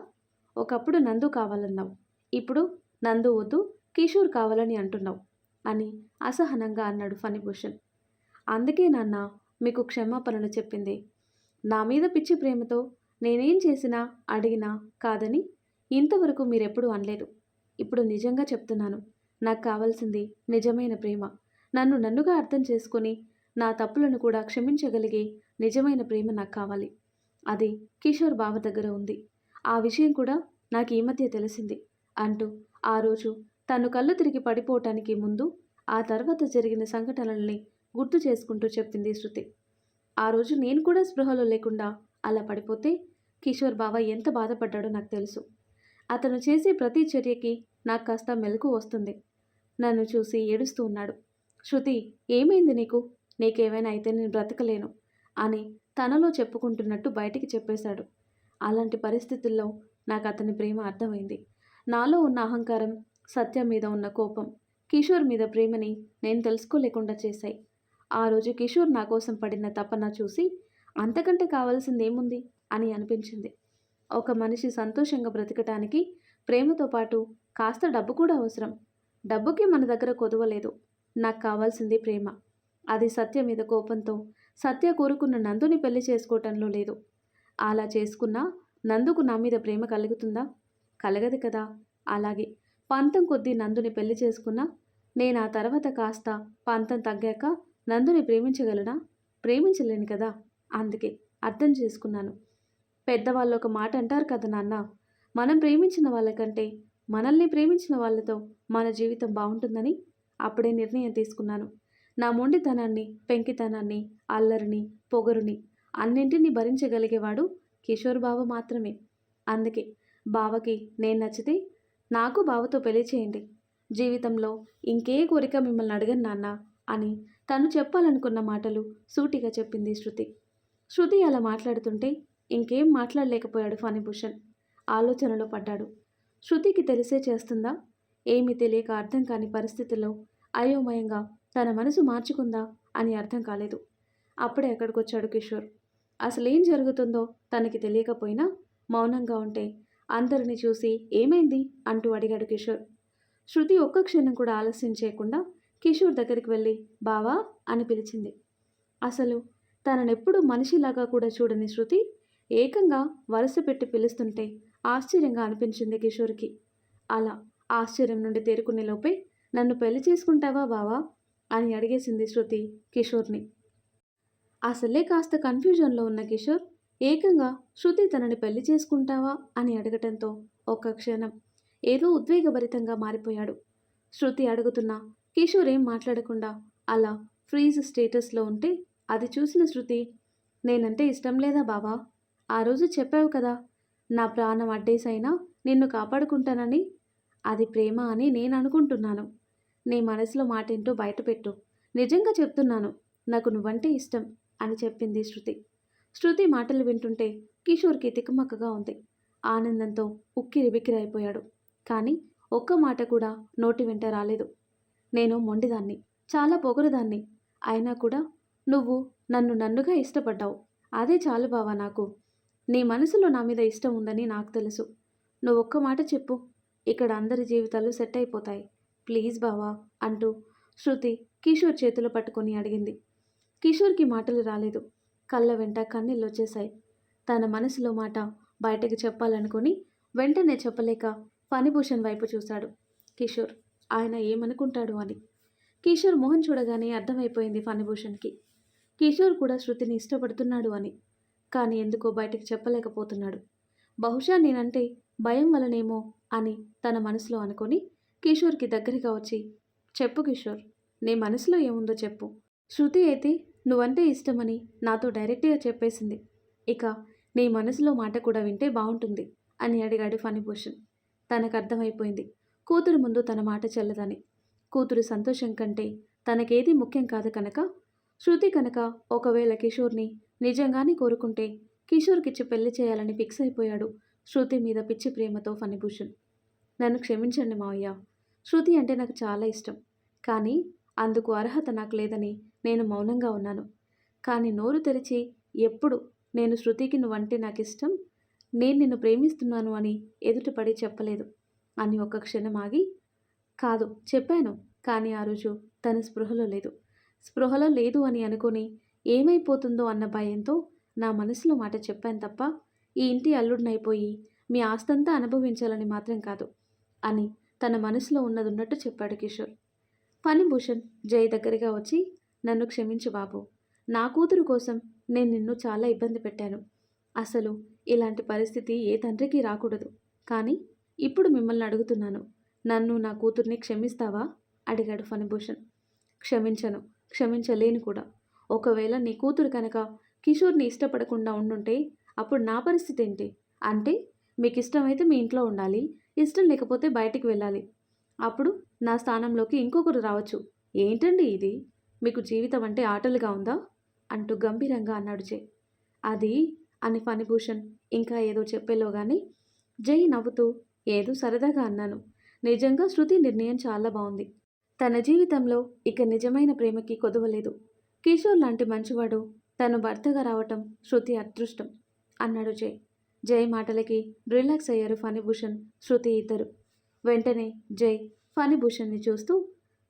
ఒకప్పుడు నందు కావాలన్నావు. ఇప్పుడు నందు వద్దు, కిషోర్ కావాలని అంటున్నావు" అని అసహనంగా అన్నాడు ఫణిభూషణ్. "అందుకే నాన్న మీకు క్షమాపణలు చెప్పింది. నా మీద పిచ్చి ప్రేమతో నేనేం చేసినా అడిగినా కాదని ఇంతవరకు మీరెప్పుడూ అనలేదు. ఇప్పుడు నిజంగా చెప్తున్నాను. నాకు కావాల్సింది నిజమైన ప్రేమ. నన్ను నన్నుగా అర్థం చేసుకొని నా తప్పులను కూడా క్షమించగలిగే నిజమైన ప్రేమ నాకు కావాలి. అది కిషోర్ బావ దగ్గర ఉంది. ఆ విషయం కూడా నాకు ఈ మధ్య తెలిసింది" అంటూ ఆ రోజు తను కళ్ళు తిరిగి పడిపోవటానికి ముందు ఆ తర్వాత జరిగిన సంఘటనల్ని గుర్తు చేసుకుంటూ చెప్పింది శృతి. "ఆ రోజు నేను కూడా స్పృహలో లేకుండా అలా పడిపోతే కిషోర్ బావ ఎంత బాధపడ్డాడో నాకు తెలుసు. అతను చేసే ప్రతి చర్యకి నాకు కాస్త మెలకువ వస్తుంది. నన్ను చూసి ఏడుస్తూ ఉన్నాడు. 'శృతి, ఏమైంది నీకు? నీకేమైనా అయితే నేను బ్రతకలేను' అని తనలో చెప్పుకుంటున్నట్టు బయటికి చెప్పేశాడు. అలాంటి పరిస్థితుల్లో నాకు అతని ప్రేమ అర్థమైంది. నాలో ఉన్న అహంకారం, సత్యం మీద ఉన్న కోపం, కిషోర్ మీద ప్రేమని నేను తెలుసుకోలేకుండా చేశాయి. ఆ రోజు కిషోర్ నా కోసం పడిన తపన చూసి అంతకంటే కావాల్సిందేముంది అని అనిపించింది. ఒక మనిషి సంతోషంగా బ్రతకటానికి ప్రేమతో పాటు కాస్త డబ్బు కూడా అవసరం. డబ్బుకి మన దగ్గర కొదవలేదు. నాకు కావాల్సింది ప్రేమ. అది సత్య మీద కోపంతో సత్య కోరుకున్న నందుని పెళ్లి చేసుకోవటంలో లేదు. అలా చేసుకున్నా నందుకు నా మీద ప్రేమ కలుగుతుందా? కలగదు కదా. అలాగే పంతం కొద్దీ నందుని పెళ్లి చేసుకున్నా నేను ఆ తర్వాత కాస్త పంతం తగ్గాక నందుని ప్రేమించగలనా? ప్రేమించలేను కదా. అందుకే అర్థం చేసుకున్నాను. పెద్దవాళ్ళు ఒక మాట అంటారు కదా నాన్న, మనం ప్రేమించిన వాళ్ళకంటే మనల్ని ప్రేమించిన వాళ్ళతో మన జీవితం బాగుంటుందని. అప్పుడే నిర్ణయం తీసుకున్నాను. నా మొండితనాన్ని, పెంకితనాన్ని, అల్లరిని, పొగరుని అన్నింటినీ భరించగలిగేవాడు కిషోర్ బావ మాత్రమే. అందుకే బావకి నేను నచ్చితే నాకు బావతో పెళ్లి చేయండి. జీవితంలో ఇంకే కోరిక మిమ్మల్ని అడగను నాన్న అని తను చెప్పాలనుకున్న మాటలు సూటిగా చెప్పింది శృతి. శృతి అలా మాట్లాడుతుంటే ఇంకేం మాట్లాడలేకపోయాడు ఫణిభూషణ్. ఆలోచనలో పడ్డాడు. శృతికి తెలిసే చేస్తుందా? ఏమీ తెలియక అర్థం కాని పరిస్థితుల్లో అయోమయంగా తన మనసు మార్చుకుందా అని అర్థం కాలేదు. అప్పుడే అక్కడికొచ్చాడు కిషోర్. అసలేం జరుగుతుందో తనకి తెలియకపోయినా మౌనంగా ఉంటే అందరిని చూసి ఏమైంది అంటూ అడిగాడు కిషోర్. శృతి ఒక్క క్షణం కూడా ఆలస్యం చేయకుండా కిషోర్ దగ్గరికి వెళ్ళి బావా అని పిలిచింది. అసలు తననెప్పుడు మనిషిలాగా కూడా చూడని శృతి ఏకంగా వరుస పెట్టి పిలుస్తుంటే ఆశ్చర్యంగా అనిపించింది కిషోర్కి. అలా ఆశ్చర్యం నుండి తేరుకునే లోపే నన్ను పెళ్లి చేసుకుంటావా బావా అని అడిగేసింది శృతి కిషోర్ని. అసలే కాస్త కన్ఫ్యూజన్లో ఉన్న కిషోర్ ఏకంగా శృతి తనని పెళ్లి చేసుకుంటావా అని అడగటంతో ఒక్క క్షణం ఏదో ఉద్వేగభరితంగా మారిపోయాడు. శృతి అడుగుతున్నా కిషోర్ ఏం మాట్లాడకుండా అలా ఫ్రీజ్ స్టేటస్లో ఉంటే అది చూసిన శృతి, నేనంటే ఇష్టం లేదా బావా? ఆ రోజు చెప్పావు కదా, నా ప్రాణం అడ్డేసైనా నిన్ను కాపాడుకుంటానని. అది ప్రేమ అని నేను అనుకుంటున్నాను. నీ మనసులో మాటేంటో బయటపెట్టు. నిజంగా చెప్తున్నాను, నాకు నువ్వంటే ఇష్టం అని చెప్పింది శృతి. శృతి మాటలు వింటుంటే కిషోర్కి తికమక్కగా ఉంది. ఆనందంతో ఉక్కిరిబిక్కిరైపోయాడు. కానీ ఒక్క మాట కూడా నోటి వెంట రాలేదు. నేను మొండిదాన్ని, చాలా పొగరుదాన్ని. అయినా కూడా నువ్వు నన్నుగా ఇష్టపడ్డావు. అదే చాలు బావా నాకు. నీ మనసులో నా మీద ఇష్టం ఉందని నాకు తెలుసు. నువ్వొక్క మాట చెప్పు, ఇక్కడ అందరి జీవితాలు సెట్ అయిపోతాయి. ప్లీజ్ బావా అంటూ శృతి కిషోర్ చేతులు పట్టుకొని అడిగింది. కిషోర్కి మాటలు రాలేదు. కళ్ళ వెంట కన్నీళ్ళొచ్చేశాయి. తన మనసులో మాట బయటకు చెప్పాలనుకుని వెంటనే చెప్పలేక ఫణిభూషణ్ వైపు చూశాడు కిషోర్. ఆయన ఏమనుకుంటాడు అని. కిషోర్ మొహం చూడగానే అర్థమైపోయింది ఫణిభూషణ్కి. కిషోర్ కూడా శృతిని ఇష్టపడుతున్నాడు అని. కానీ ఎందుకో బయటకు చెప్పలేకపోతున్నాడు. బహుశా నేనంటే భయం వలనేమో అని తన మనసులో అనుకొని కిషోర్కి దగ్గరగా వచ్చి, చెప్పు కిషోర్, నీ మనసులో ఏముందో చెప్పు. శృతి అయితే నువ్వంటే ఇష్టమని నాతో డైరెక్ట్గా చెప్పేసింది. ఇక నీ మనసులో మాట కూడా వింటే బాగుంటుంది అని అడిగాడు ఫణిభూషణ్. తనకు అర్థమైపోయింది కూతురు ముందు తన మాట చెల్లదని. కూతురు సంతోషం కంటే తనకేది ముఖ్యం కాదు కనుక శృతి కనుక ఒకవేళ కిషోర్ని నిజంగానే కోరుకుంటే కిషోర్కిచ్చి పెళ్లి చేయాలని ఫిక్స్ అయిపోయాడు శృతి మీద పిచ్చి ప్రేమతో ఫణిభూషణ్. నన్ను క్షమించండి మావయ్య. శృతి అంటే నాకు చాలా ఇష్టం. కానీ అందుకు అర్హత నాకు లేదని నేను మౌనంగా ఉన్నాను. కానీ నోరు తెరిచి ఎప్పుడు నేను శృతికి నువ్వంటే నాకు ఇష్టం, నేను నిన్ను ప్రేమిస్తున్నాను అని ఎదుటపడి చెప్పలేదు అని ఒక్క క్షణం ఆగి, కాదు చెప్పాను, కానీ ఆ రోజు తన స్పృహలో లేదు అని అనుకుని ఏమైపోతుందో అన్న భయంతో నా మనసులో మాట చెప్పాను తప్ప ఈ ఇంటి అల్లుడినైపోయి మీ ఆస్తంతా అనుభవించాలని మాత్రం కాదు అని తన మనసులో ఉన్నదున్నట్టు చెప్పాడు కిషోర్. ఫణిభూషణ్ జై దగ్గరగా వచ్చి, నన్ను క్షమించు బాబు. నా కూతురు కోసం నేను నిన్ను చాలా ఇబ్బంది పెట్టాను. అసలు ఇలాంటి పరిస్థితి ఏ తండ్రికి రాకూడదు. కానీ ఇప్పుడు మిమ్మల్ని అడుగుతున్నాను, నన్ను నా కూతుర్ని క్షమిస్తావా అడిగాడు ఫణిభూషణ్. క్షమించను, క్షమించలేను కూడా. ఒకవేళ నీ కూతురు కనుక కిషోర్ని ఇష్టపడకుండా ఉండుంటే అప్పుడు నా పరిస్థితి ఏంటి? అంటే మీకు ఇష్టమైతే మీ ఇంట్లో ఉండాలి, ఇష్టం లేకపోతే బయటికి వెళ్ళాలి. అప్పుడు నా స్థానంలోకి ఇంకొకరు రావచ్చు. ఏంటండి ఇది? మీకు జీవితం అంటే ఆటలుగా ఉందా అంటూ గంభీరంగా అన్నాడు జై. అది అని ఫణిభూషణ్ ఇంకా ఏదో చెప్పేలోగానే జై నవ్వుతూ, ఏదో సరదాగా అన్నాను. నిజంగా శృతి నిర్ణయం చాలా బాగుంది. తన జీవితంలో ఇక నిజమైన ప్రేమకి కొదవలేదు. కిషోర్ లాంటి మంచివాడు తను భర్తగా రావటం శృతి అదృష్టం అన్నాడు జై. జై మాటలకి రిలాక్స్ అయ్యారు ఫణిభూషణ్, శృతి ఇద్దరు. వెంటనే జై ఫణిభూషణ్ని చూస్తూ,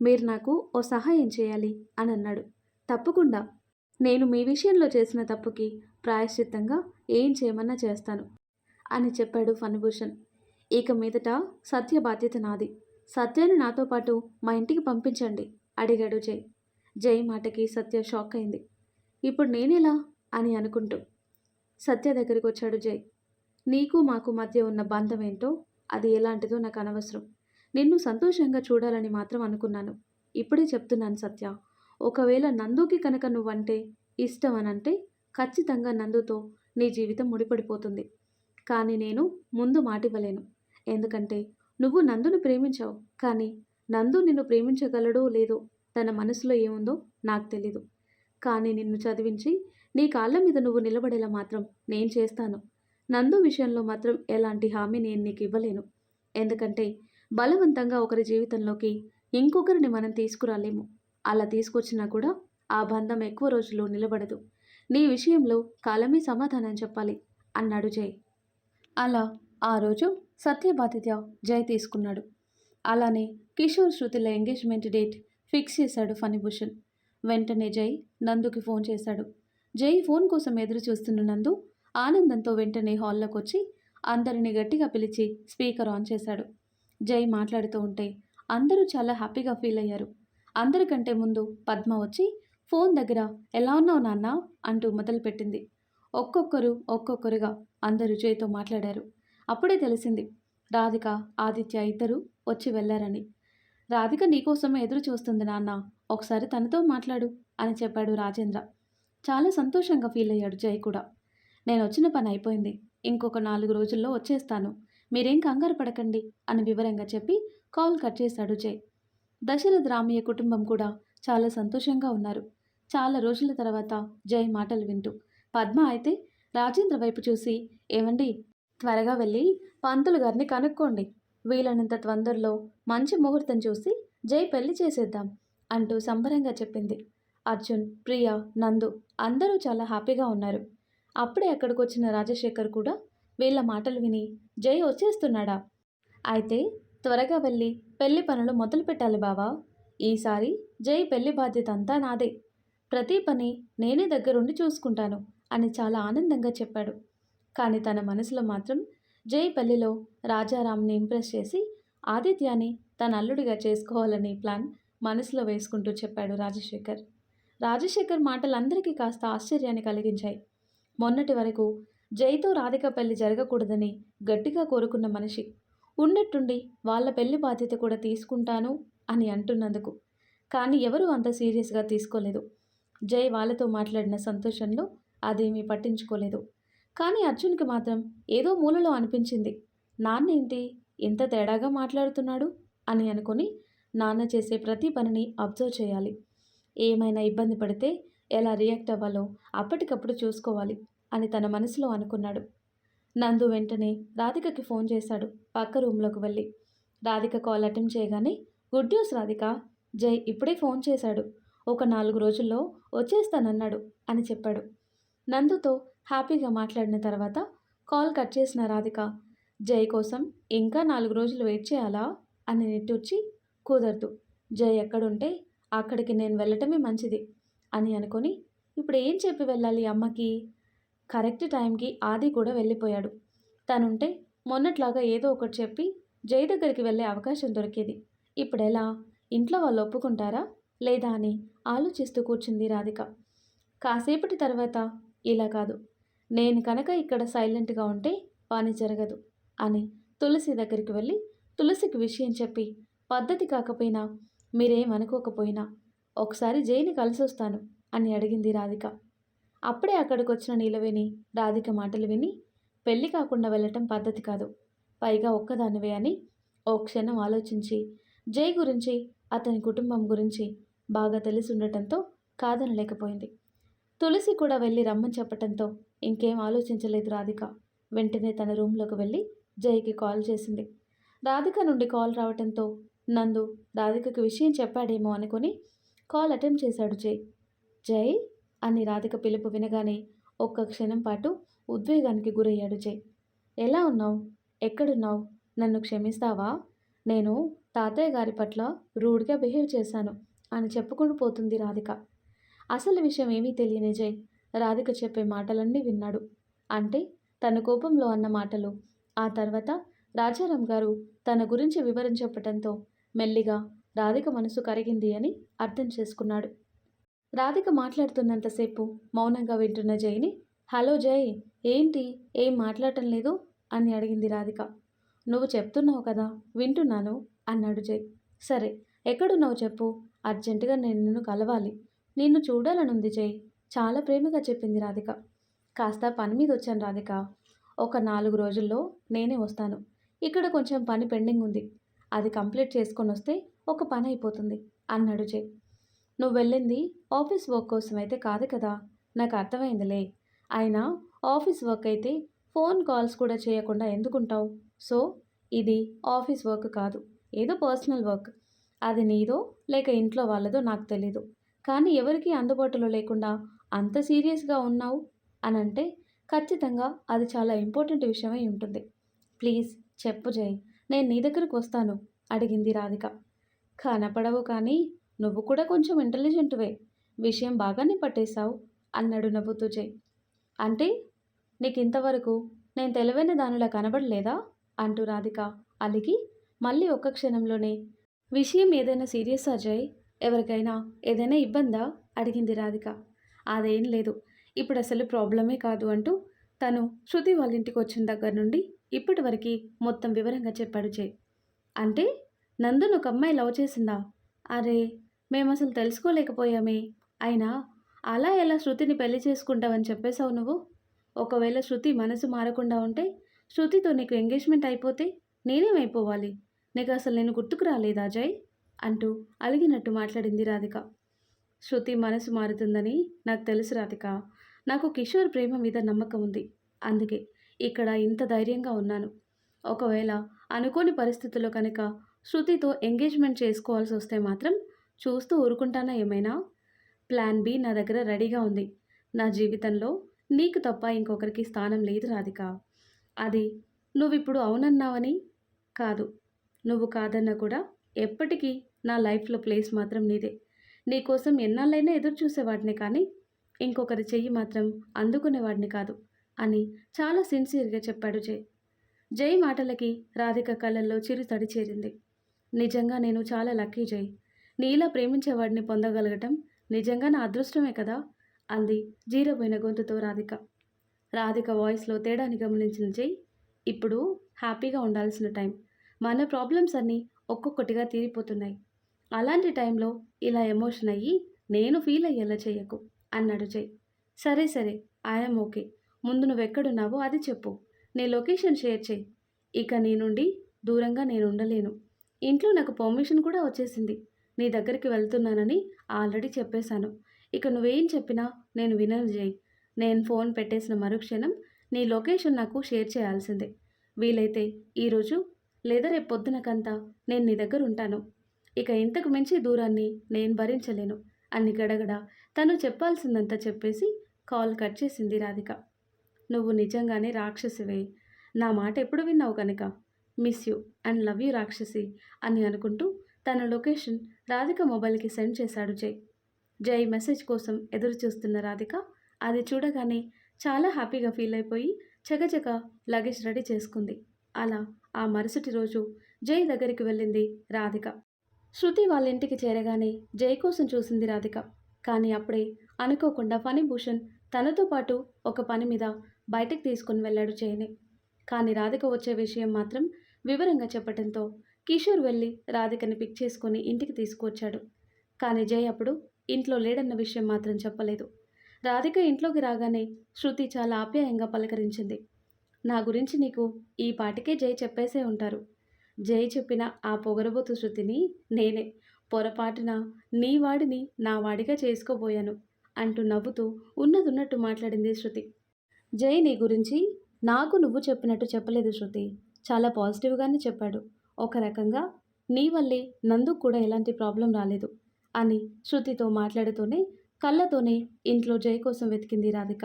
మీరు నాకు ఓ సహాయం చేయాలి అని అన్నాడు. తప్పకుండా. నేను మీ విషయంలో చేసిన తప్పుకి ప్రాయశ్చిత్తంగా ఏం చేయమన్నా చేస్తాను. అని చెప్పాడు ఫణిభూషణ్. ఇక మీదట సత్య బాధ్యత నాది. సత్యాన్ని నాతో పాటు మా ఇంటికి పంపించండి అడిగాడు జై. జై మాటకి సత్య షాక్ అయింది. ఇప్పుడు నేనెలా అని అనుకుంటూ సత్య దగ్గరికి వచ్చాడు జై. నీకు మాకు మధ్య ఉన్న బంధం ఏంటో, అది ఎలాంటిదో నాకు అనవసరం. నిన్ను సంతోషంగా చూడాలని మాత్రం అనుకున్నాను. ఇప్పుడే చెప్తున్నాను సత్య, ఒకవేళ నందుకి కనుక నువ్వంటే ఇష్టం అనంటే ఖచ్చితంగా నందుతో నీ జీవితం ముడిపడిపోతుంది. కానీ నేను ముందు మాటివ్వలేను. ఎందుకంటే నువ్వు నందును ప్రేమించావు, కానీ నందు నిన్ను ప్రేమించగలడో లేదో తన మనసులో ఏముందో నాకు తెలీదు. కానీ నిన్ను చదివించి నీ కాళ్ళ మీద నువ్వు నిలబడేలా మాత్రం నేను చేస్తాను. నందు విషయంలో మాత్రం ఎలాంటి హామీ నేను నీకు ఇవ్వలేను. ఎందుకంటే బలవంతంగా ఒకరి జీవితంలోకి ఇంకొకరిని మనం తీసుకురాలేము. అలా తీసుకొచ్చినా కూడా ఆ బంధం ఎక్కువ రోజులు నిలబడదు. నీ విషయంలో కాలమే సమాధానం చెప్పాలి అన్నాడు జై. అలా ఆ రోజు సత్య బాధ్యత జై తీసుకున్నాడు. అలానే కిషోర్ శృతుల ఎంగేజ్మెంట్ డేట్ ఫిక్స్ చేశాడు ఫణిభూషణ్. వెంటనే జై నందుకి ఫోన్ చేశాడు. జై ఫోన్ కోసం ఎదురు చూస్తున్న నందు ఆనందంతో వెంటనే హాల్లోకి వచ్చి అందరిని గట్టిగా పిలిచి స్పీకర్ ఆన్ చేశాడు. జై మాట్లాడుతూ ఉంటే అందరూ చాలా హ్యాపీగా ఫీల్ అయ్యారు. అందరికంటే ముందు పద్మ వచ్చి ఫోన్ దగ్గర ఎలా ఉన్నావు నాన్న అంటూ మొదలుపెట్టింది. ఒక్కొక్కరుగా అందరూ జైతో మాట్లాడారు. అప్పుడే తెలిసింది రాధిక, ఆదిత్య ఇద్దరు వచ్చి వెళ్ళారని. రాధిక నీకోసమే ఎదురు చూస్తుంది నాన్న, ఒకసారి తనతో మాట్లాడు అని చెప్పాడు రాజేంద్ర. చాలా సంతోషంగా ఫీల్ అయ్యాడు జై కూడా. నేను వచ్చిన పని అయిపోయింది, ఇంకొక 4 రోజుల్లో వచ్చేస్తాను, మీరేం కంగారు పడకండి అని వివరంగా చెప్పి కాల్ కట్ చేశాడు జై. దశరథ్ రామయ్య కుటుంబం కూడా చాలా సంతోషంగా ఉన్నారు. చాలా రోజుల తర్వాత జై మాటలు వింటూ. పద్మ అయితే రాజేంద్ర వైపు చూసి, ఏమండి, త్వరగా వెళ్ళి పంతులు గారిని కనుక్కోండి, వీలైనంత తొందరలో మంచి ముహూర్తం చూసి జై పెళ్లి చేసేద్దాం అంటూ సంబరంగా చెప్పింది. అర్జున్, ప్రియ, నందు అందరూ చాలా హ్యాపీగా ఉన్నారు. అప్పుడే అక్కడికి వచ్చిన రాజశేఖర్ కూడా వీళ్ళ మాటలు విని, జై వచ్చేస్తున్నాడా? అయితే త్వరగా వెళ్ళి పెళ్లి పనులు మొదలు పెట్టాలి బావా. ఈసారి జై పెళ్లి బాధ్యత అంతా నాదే, ప్రతి పని నేనే దగ్గరుండి చూసుకుంటాను అని చాలా ఆనందంగా చెప్పాడు. కానీ తన మనసులో మాత్రం జై పెళ్లిలో రాజారాంని ఇంప్రెస్ చేసి ఆదిత్యాని తన అల్లుడిగా చేసుకోవాలని ప్లాన్ మనసులో వేసుకుంటూ చెప్పాడు రాజశేఖర్. రాజశేఖర్ మాటలు అందరికీ కాస్త ఆశ్చర్యాన్ని కలిగించాయి. మొన్నటి వరకు జైతో రాధిక పెళ్లి జరగకూడదని గట్టిగా కోరుకున్న మనిషి ఉన్నట్టుండి వాళ్ళ పెళ్లి బాధ్యత కూడా తీసుకుంటాను అని అంటున్నందుకు కానీ ఎవరూ అంత సీరియస్గా తీసుకోలేదు. జై వాళ్ళతో మాట్లాడిన సంతోషంలో అదేమీ పట్టించుకోలేదు. కానీ అర్జున్కి మాత్రం ఏదో మూలలో అనిపించింది. నాన్నేంటి ఇంత తేడాగా మాట్లాడుతున్నాడు అని అనుకుని నాన్న చేసే ప్రతి పనిని అబ్జర్వ్ చేయాలి. ఏమైనా ఇబ్బంది పడితే ఎలా రియాక్ట్ అవ్వాలో అప్పటికప్పుడు చూసుకోవాలి అని తన మనసులో అనుకున్నాడు. నందు వెంటనే రాధికకి ఫోన్ చేశాడు. పక్క రూమ్లోకి వెళ్ళి రాధిక కాల్ అటెండ్ చేయగానే, గుడ్ న్యూస్ రాధిక, జై ఇప్పుడే ఫోన్ చేశాడు, ఒక 4 రోజుల్లో వచ్చేస్తానన్నాడు అని చెప్పాడు. నందుతో హ్యాపీగా మాట్లాడిన తర్వాత కాల్ కట్ చేసిన రాధిక, జై కోసం ఇంకా 4 రోజులు వెయిట్ చేయాలా అని నిట్టూర్చి, కుదరదు, జై ఎక్కడుంటే అక్కడికి నేను వెళ్ళటమే మంచిది అని అనుకొని, ఇప్పుడు ఏం చెప్పి వెళ్ళాలి అమ్మకి? కరెక్ట్ టైంకి ఆది కూడా వెళ్ళిపోయాడు. తనుంటే మొన్నట్లాగా ఏదో ఒకటి చెప్పి జై దగ్గరికి వెళ్ళే అవకాశం దొరికేది. ఇప్పుడెలా? ఇంట్లో వాళ్ళు ఒప్పుకుంటారా లేదా అని ఆలోచిస్తూ కూర్చుంది రాధిక. కాసేపటి తర్వాత, ఇలా కాదు, నేను కనుక ఇక్కడ సైలెంట్గా ఉంటే పని జరగదు అని తులసి దగ్గరికి వెళ్ళి తులసికి విషయం చెప్పి, పద్ధతి కాకపోయినా మీరేమనుకోకపోయినా ఒకసారి జైని కలిసొస్తాను అని అడిగింది రాధిక. అప్పుడే అక్కడికి వచ్చిన నీలవేణి రాధిక మాటలు విని, పెళ్ళి కాకుండా వెళ్ళటం పద్ధతి కాదు, పైగా ఒక్కదానివే అని ఓ క్షణం ఆలోచించి, జై గురించి అతని కుటుంబం గురించి బాగా తెలిసి ఉండటంతో కాదనలేకపోయింది. తులసి కూడా వెళ్ళి రమ్మని చెప్పటంతో ఇంకేం ఆలోచించలేదు రాధిక. వెంటనే తన రూమ్లోకి వెళ్ళి జైకి కాల్ చేసింది. రాధిక నుండి కాల్ రావటంతో నందు రాధికకి విషయం చెప్పాడేమో అనుకుని కాల్ అటెంప్ట్ చేశాడు జై. జై అని రాధిక పిలుపు వినగానే ఒక్క క్షణం పాటు ఉద్వేగానికి గురయ్యాడు జై. ఎలా ఉన్నావు? ఎక్కడున్నావు? నన్ను క్షమిస్తావా? నేను తాతయ్య గారి పట్ల రూడ్గా బిహేవ్ చేశాను అని చెప్పుకుంటూ పోతుంది రాధిక. అసలు విషయం ఏమీ తెలియని జై రాధిక చెప్పే మాటలన్నీ విన్నాడు. అంటే తన కోపంలో అన్న మాటలు. ఆ తర్వాత రాజారాం గారు తన గురించి వివరం చెప్పటంతో మెల్లిగా రాధిక మనసు కరిగింది అని అర్థం చేసుకున్నాడు. రాధిక మాట్లాడుతున్నంతసేపు మౌనంగా వింటున్న జైని, హలో జై, ఏంటి ఏం మాట్లాడటం లేదు అని అడిగింది రాధిక. నువ్వు చెప్తున్నావు కదా, వింటున్నాను అన్నాడు జై. సరే, ఎక్కడున్నావు చెప్పు, అర్జెంటుగా నేను నిన్ను కలవాలి, నిన్ను చూడాలనుంది జై, చాలా ప్రేమగా చెప్పింది రాధిక. కాస్త పని మీద వచ్చాను రాధిక, ఒక 4 రోజుల్లో నేనే వస్తాను. ఇక్కడ కొంచెం పని పెండింగ్ ఉంది, అది కంప్లీట్ చేసుకొని వస్తే ఒక పని అయిపోతుంది అన్నాడు జై. నువ్వు వెళ్ళింది ఆఫీస్ వర్క్ కోసం అయితే కాదు కదా, నాకు అర్థమైందిలే. అయినా ఆఫీస్ వర్క్ అయితే ఫోన్ కాల్స్ కూడా చేయకుండా ఎందుకుంటావు? సో ఇది ఆఫీస్ వర్క్ కాదు, ఏదో పర్సనల్ వర్క్. అది నీదో లేక ఇంట్లో వాళ్ళదో నాకు తెలీదు, కానీ ఎవరికీ అందుబాటులో లేకుండా అంత సీరియస్గా ఉన్నావు అని అంటే ఖచ్చితంగా అది చాలా ఇంపార్టెంట్ విషయమై ఉంటుంది. ప్లీజ్ చెప్పు జై, నేను నీ దగ్గరకు వస్తాను అడిగింది రాధిక. కనపడవు కానీ నువ్వు కూడా కొంచెం ఇంటెలిజెంట్వే, విషయం బాగానే పట్టేశావు అన్నాడు నవ్వుతూ జై. అంటే నీకు ఇంతవరకు నేను తెలివైన దానిలా కనబడలేదా అంటూ రాధిక అలిగి మళ్ళీ ఒక్క క్షణంలోనే, విషయం ఏదైనా సీరియసా జై, ఎవరికైనా ఏదైనా ఇబ్బందా అడిగింది రాధిక. అదేం లేదు, ఇప్పుడు అసలు ప్రాబ్లమే కాదు అంటూ తను శృతి వాళ్ళ ఇంటికి వచ్చిన దగ్గర నుండి ఇప్పటి వరకు మొత్తం వివరంగా చెప్పాడు జై. అంటే నందును ఒక అమ్మాయి లవ్ చేసిందా? అరే, మేము అసలు తెలుసుకోలేకపోయామే. అయినా అలా ఎలా శృతిని పెళ్లి చేసుకుంటావని చెప్పేశావు నువ్వు? ఒకవేళ శృతి మనసు మారకుండా ఉంటే, శృతితో నీకు ఎంగేజ్మెంట్ అయిపోతే నేనేమైపోవాలి? నీకు అసలు నేను గుర్తుకు రాలేదా జై అంటూ అలిగినట్టు మాట్లాడింది రాధిక. శృతి మనసు మారుతుందని నాకు తెలుసు రాధిక, నాకు కిషోర్ ప్రేమ మీద నమ్మకం ఉంది, అందుకే ఇక్కడ ఇంత ధైర్యంగా ఉన్నాను. ఒకవేళ అనుకోని పరిస్థితుల్లో కనుక శృతితో ఎంగేజ్మెంట్ చేసుకోవాల్సి వస్తే మాత్రం చూస్తూ ఊరుకుంటానా ఏమైనా? ప్లాన్ బి నా దగ్గర రెడీగా ఉంది. నా జీవితంలో నీకు తప్ప ఇంకొకరికి స్థానం లేదు రాధిక. అది నువ్విప్పుడు అవునన్నావని కాదు, నువ్వు కాదన్నా కూడా ఎప్పటికీ నా లైఫ్లో ప్లేస్ మాత్రం నీదే. నీకోసం ఎన్నాళ్ళైనా ఎదురు చూసేవాడిని కానీ ఇంకొకరి చెయ్యి మాత్రం అందుకునేవాడిని కాదు అని చాలా సిన్సియర్గా చెప్పాడు జై. జై మాటలకి రాధిక కళ్ళల్లో చిరు తడి చేరింది. నిజంగా నేను చాలా లక్కీ జై, నీలా ప్రేమించేవాడిని పొందగలగటం నిజంగా నా అదృష్టమే కదా అంది జీరబోయిన గొంతుతో రాధిక. రాధిక వాయిస్లో తేడాని గమనించిన జై, ఇప్పుడు హ్యాపీగా ఉండాల్సిన టైం, మన ప్రాబ్లమ్స్ అన్నీ ఒక్కొక్కటిగా తీరిపోతున్నాయి. అలాంటి టైంలో ఇలా ఎమోషన్ అయ్యి నేను ఫీల్ అయ్యేలా చేయకు అన్నాడు జై. సరే సరే, ఐఎమ్ ఓకే, ముందు నువ్వెక్కడున్నావో అది చెప్పు, నీ లొకేషన్ షేర్ చేయి. ఇక నీ నుండి దూరంగా నేను ఉండలేను. ఇంట్లో నాకు పర్మిషన్ కూడా వచ్చేసింది, నీ దగ్గరికి వెళ్తున్నానని ఆల్రెడీ చెప్పేశాను. ఇక నువ్వేం చెప్పినా నేను వినను జై. నేను ఫోన్ పెట్టేసిన మరుక్షణం నీ లొకేషన్ నాకు షేర్ చేయాల్సిందే. వీలైతే ఈరోజు లేదా రేపు పొద్దునకంతా నేను నీ దగ్గర ఉంటాను. ఇక ఇంతకు మించి దూరాన్ని నేను భరించలేను అని గడగడ తను చెప్పాల్సిందంతా చెప్పేసి కాల్ కట్ చేసింది రాధిక. నువ్వు నిజంగానే రాక్షసివే, నా మాట ఎప్పుడు విన్నావు కనుక, miss you and love you రాక్షసి అని అనుకుంటూ తన లొకేషన్ రాధిక మొబైల్కి సెండ్ చేశాడు జై. జై మెసేజ్ కోసం ఎదురు చూస్తున్న రాధిక అది చూడగానే చాలా హ్యాపీగా ఫీల్ అయిపోయి చకచక లగేజ్ రెడీ చేసుకుంది. అలా ఆ మరుసటి రోజు జై దగ్గరికి వెళ్ళింది రాధిక. శృతి వాళ్ళ ఇంటికి చేరగానే జై కోసం చూసింది రాధిక. కానీ అప్పుడే అనుకోకుండా ఫణిభూషణ్ తనతో పాటు ఒక పని మీద బయటకు తీసుకుని వెళ్ళాడు జైని. కానీ రాధిక వచ్చే విషయం మాత్రం వివరంగా చెప్పడంతో కిషోర్ వెళ్ళి రాధికని పిక్ చేసుకొని ఇంటికి తీసుకువచ్చాడు. కానీ జై అప్పుడు ఇంట్లో లేడన్న విషయం మాత్రం చెప్పలేదు. రాధిక ఇంట్లోకి రాగానే శృతి చాలా ఆప్యాయంగా పలకరించింది. నా గురించి నీకు ఈ పాటికే జై చెప్పేసే ఉంటారు. జై చెప్పిన ఆ పొగరబోతు శృతిని నేనే పొరపాటున నీ వాడిని నా వాడిగా చేసుకోబోయాను అంటూ నవ్వుతూ ఉన్నదున్నట్టు మాట్లాడింది శృతి. జై నీ గురించి నాకు నువ్వు చెప్పినట్టు చెప్పలేదు శృతి, చాలా పాజిటివ్గానే చెప్పాడు. ఒక రకంగా నీ వల్లే నందుకు కూడా ఎలాంటి ప్రాబ్లం రాలేదు అని శృతితో మాట్లాడుతూనే కళ్ళతోనే ఇంట్లో జై కోసం వెతికింది రాధిక.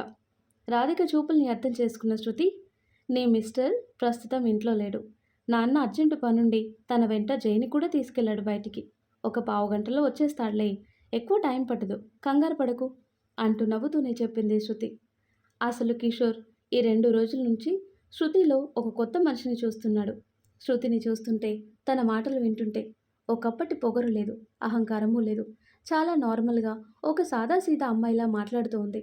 రాధిక చూపుల్ని అర్థం చేసుకున్న శృతి, నీ మిస్టర్ ప్రస్తుతం ఇంట్లో లేడు, నాన్న అర్జెంటు పనుండి తన వెంట జైని కూడా తీసుకెళ్లాడు బయటికి, ఒక 15 గంటల్లో వచ్చేస్తాడులే, ఎక్కువ టైం పట్టదు, కంగారు పడకు అంటూ నవ్వుతూనే చెప్పింది శృతి. అసలు కిషోర్ ఈ 2 రోజుల నుంచి శృతిలో ఒక కొత్త మనిషిని చూస్తున్నాడు. శృతిని చూస్తుంటే, తన మాటలు వింటుంటే ఒకప్పటి పొగరు లేదు, అహంకారమూ లేదు. చాలా నార్మల్‌గా ఒక సాదాసీదా అమ్మాయిలా మాట్లాడుతూ ఉంది.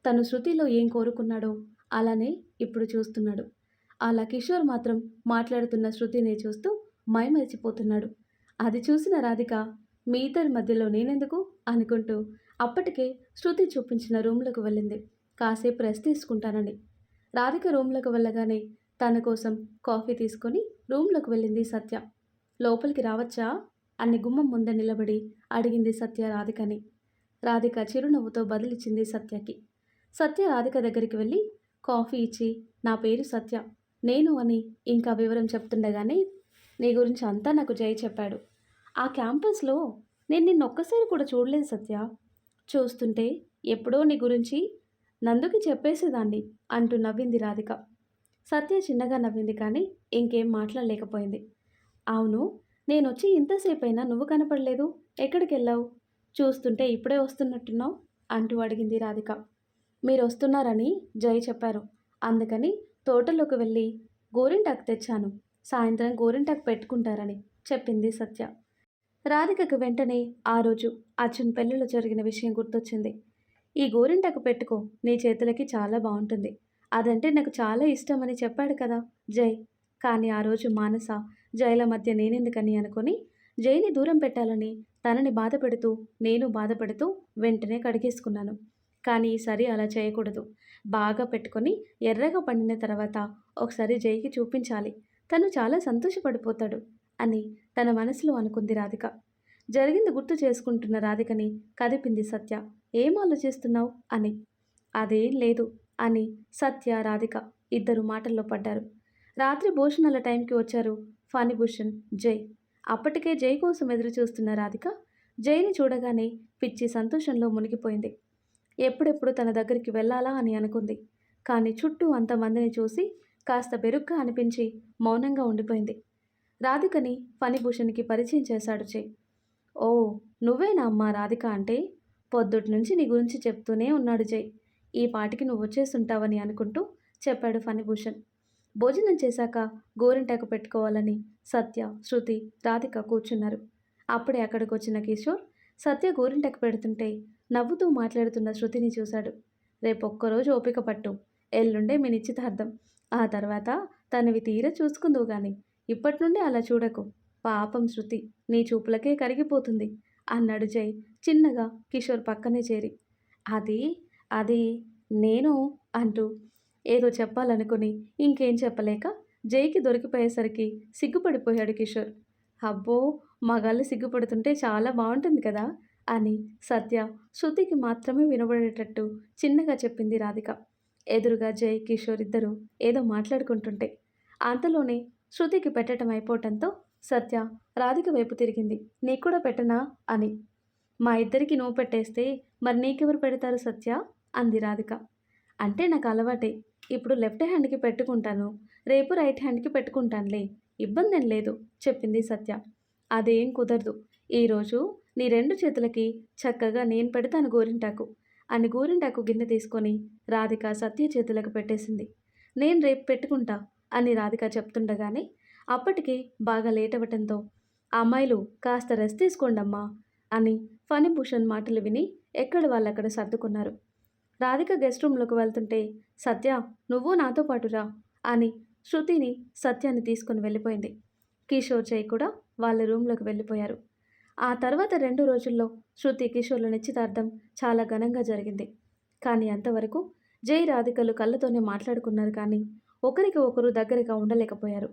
తను శృతిలో ఏం కోరుకున్నాడో అలానే ఇప్పుడు చూస్తున్నాడు. అలా కిషోర్ మాత్రం మాట్లాడుతున్న శృతిని చూస్తూ మైమరిచిపోతున్నాడు. అది చూసిన రాధిక మీ ఇద్దరి మధ్యలో నేనెందుకు అనుకుంటూ అప్పటికే శృతి చూపించిన రూమ్‌లోకి వెళ్ళింది. కాసేపు రెస్ట్ తీసుకుంటానని. రాధిక రూమ్‌లోకి వెళ్ళగానే తన కోసం కాఫీ తీసుకొని రూమ్‌లోకి వెళ్ళింది సత్య. లోపలికి రావచ్చా అని గుమ్మం ముందే నిలబడి అడిగింది సత్య రాధికని. రాధిక చిరునవ్వుతో బదులిచ్చింది సత్యకి. సత్య రాధిక దగ్గరికి వెళ్ళి కాఫీ ఇచ్చి, నా పేరు సత్య, నేను అని ఇంకా వివరం చెప్తుండగానే, నీ గురించి అంతా నాకు జై చెప్పాడు. ఆ క్యాంపస్లో నేను నిన్నొక్కసారి కూడా చూడలేదు సత్య. చూస్తుంటే ఎప్పుడో నీ గురించి నందుకి చెప్పేసేదాన్ని అంటూ నవ్వింది రాధిక. సత్య చిన్నగా నవ్వింది కానీ ఇంకేం మాట్లాడలేకపోయింది. అవును, నేనొచ్చి ఇంతసేపైనా నువ్వు కనపడలేదు, ఎక్కడికెళ్ళావు? చూస్తుంటే ఇప్పుడే వస్తున్నట్టున్నావు అంటూ అడిగింది రాధిక. మీరు వస్తున్నారని జై చెప్పారు, అందుకని తోటలోకి వెళ్ళి గోరింటాకు తెచ్చాను, సాయంత్రం గోరింటాకు పెట్టుకుంటారని చెప్పింది సత్య. రాధికకు వెంటనే ఆ రోజు అర్జున్ పెళ్ళిలో జరిగిన విషయం గుర్తొచ్చింది. ఈ గోరింటాకు పెట్టుకో, నీ చేతులకి చాలా బాగుంటుంది, అదంటే నాకు చాలా ఇష్టమని చెప్పాడు కదా జై. కానీ ఆ రోజు మానస జైల మధ్య నేనెందుకని అనుకొని జైని దూరం పెట్టాలని తనని బాధపెడుతూ నేను బాధపడుతూ వెంటనే కడిగేసుకున్నాను. కానీ ఈసారి అలా చేయకూడదు. బాగా పెట్టుకొని ఎర్రగా పండిన తర్వాత ఒకసారి జైకి చూపించాలి, తను చాలా సంతోషపడిపోతాడు అని తన మనసులో అనుకుంది రాధిక. జరిగింది గుర్తు చేసుకుంటున్న రాధికని కదిపింది సత్య. ఏం ఆలోచిస్తున్నావు అని. అదేం లేదు అని సత్య రాధిక ఇద్దరు మాటల్లో పడ్డారు. రాత్రి భోజనాల టైంకి వచ్చారు ఫణిభూషణ్, జై. అప్పటికే జై కోసం ఎదురు చూస్తున్న రాధిక జైని చూడగానే పిచ్చి సంతోషంలో మునిగిపోయింది. ఎప్పుడెప్పుడు తన దగ్గరికి వెళ్ళాలా అని అనుకుంది. కానీ చుట్టూ అంతమందిని చూసి కాస్త బెరుగ్గా అనిపించి మౌనంగా ఉండిపోయింది. రాధికని ఫణిభూషణ్కి పరిచయం చేశాడు జై. ఓ, నువ్వేనా అమ్మా రాధిక అంటే? పొద్దుటి నుంచి నీ గురించి చెప్తూనే ఉన్నాడు జై. ఈ పాటికి నువ్వు వచ్చేస్తుంటావని అనుకుంటూ చెప్పాడు ఫణిభూషణ్. భోజనం చేశాక గోరింటాకు పెట్టుకోవాలని సత్య, శృతి, రాధిక కూర్చున్నారు. అప్పుడే అక్కడికి వచ్చిన కిషోర్ సత్య గోరింటాకు పెడుతుంటే నవ్వుతూ మాట్లాడుతున్న శృతిని చూశాడు. రేపొక్కరోజు ఓపిక పట్టు, ఎల్లుండే మీ నిశ్చితార్థం, ఆ తర్వాత తనవి తీర చూసుకుందువు గాని ఇప్పటి నుండి అలా చూడకు, పాపం శృతి నీ చూపులకే కరిగిపోతుంది అన్నాడు జై చిన్నగా కిషోర్ పక్కనే చేరి. అది అది నేను అంటూ ఏదో చెప్పాలనుకుని ఇంకేం చెప్పలేక జైకి దొరికిపోయేసరికి సిగ్గుపడిపోయాడు కిషోర్. అబ్బో, మగాళ్ళు సిగ్గుపడుతుంటే చాలా బాగుంటుంది కదా అని సత్య శృతికి మాత్రమే వినబడేటట్టు చిన్నగా చెప్పింది రాధిక. ఎదురుగా జై, కిషోర్ ఇద్దరు ఏదో మాట్లాడుకుంటుంటే అంతలోనే శృతికి పెట్టడం అయిపోవటంతో సత్య రాధిక వైపు తిరిగింది. నీకు కూడా పెట్టనా అని. మా ఇద్దరికి నువ్వు పెట్టేస్తే మరి నీకెవరు పెడతారు సత్య అంది రాధిక. అంటే నాకు అలవాటే, ఇప్పుడు లెఫ్ట్ హ్యాండ్కి పెట్టుకుంటాను, రేపు రైట్ హ్యాండ్కి పెట్టుకుంటానులే, ఇబ్బంది ఏం లేదు చెప్పింది సత్య. అదేం కుదరదు, ఈరోజు నీ 2 చేతులకి చక్కగా నేను పెడతాను గోరింటాకు అని గోరింటాకు గిన్నె తీసుకొని రాధిక సత్య చేతులకు పెట్టేసింది. నేను రేపు పెట్టుకుంటా అని రాధిక చెప్తుండగానే అప్పటికే బాగా లేట్ అవ్వటంతో అమ్మాయిలు కాస్త రెస్ట్ తీసుకోండమ్మా అని ఫణిభూషణ్ మాటలు విని ఎక్కడ వాళ్ళక్కడ సర్దుకున్నారు. రాధిక గెస్ట్ రూమ్లోకి వెళ్తుంటే సత్య నువ్వు నాతో పాటు రా అని శృతిని సత్యాన్ని తీసుకుని వెళ్ళిపోయింది. కిషోర్ జై కూడా వాళ్ళ రూమ్లోకి వెళ్ళిపోయారు. ఆ తర్వాత 2 రోజుల్లో శృతి కిషోర్ల నిశ్చితార్థం చాలా ఘనంగా జరిగింది. కానీ అంతవరకు జై రాధికలు కళ్ళతోనే మాట్లాడుకున్నారు కానీ ఒకరికి ఒకరు దగ్గరగా ఉండలేకపోయారు.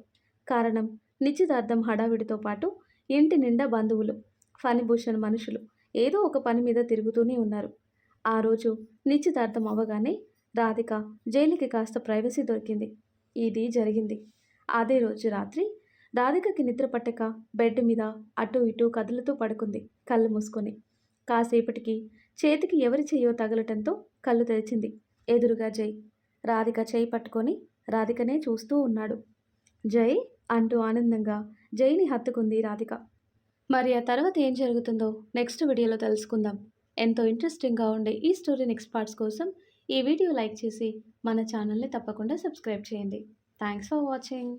కారణం నిశ్చితార్థం హడావిడితో పాటు ఇంటి నిండా బంధువులు, ఫణిభూషణ్ మనుషులు ఏదో ఒక పని మీద తిరుగుతూనే ఉన్నారు. ఆ రోజు నిశ్చితార్థం అవ్వగానే రాధిక జైలుకి కాస్త ప్రైవసీ దొరికింది. ఇది జరిగింది. అదే రోజు రాత్రి రాధికకి నిద్ర పట్టక బెడ్ మీద అటు ఇటు కదులుతూ పడుకుంది కళ్ళు మూసుకొని. కాసేపటికి చేతికి ఎవరి చెయ్యో తగలటంతో కళ్ళు తెరిచింది. ఎదురుగా జై రాధిక చేయి పట్టుకొని రాధికనే చూస్తూ ఉన్నాడు. జై అంటూ ఆనందంగా జైని హత్తుకుంది రాధిక. మరి ఆ తర్వాత ఏం జరుగుతుందో నెక్స్ట్ వీడియోలో తెలుసుకుందాం. ఎంతో ఇంట్రెస్టింగ్గా ఉండే ఈ స్టోరీ నెక్స్ట్ పార్ట్స్ కోసం ఈ వీడియో లైక్ చేసి మన ఛానల్ని తప్పకుండా సబ్స్క్రైబ్ చేయండి. Thanks for watching.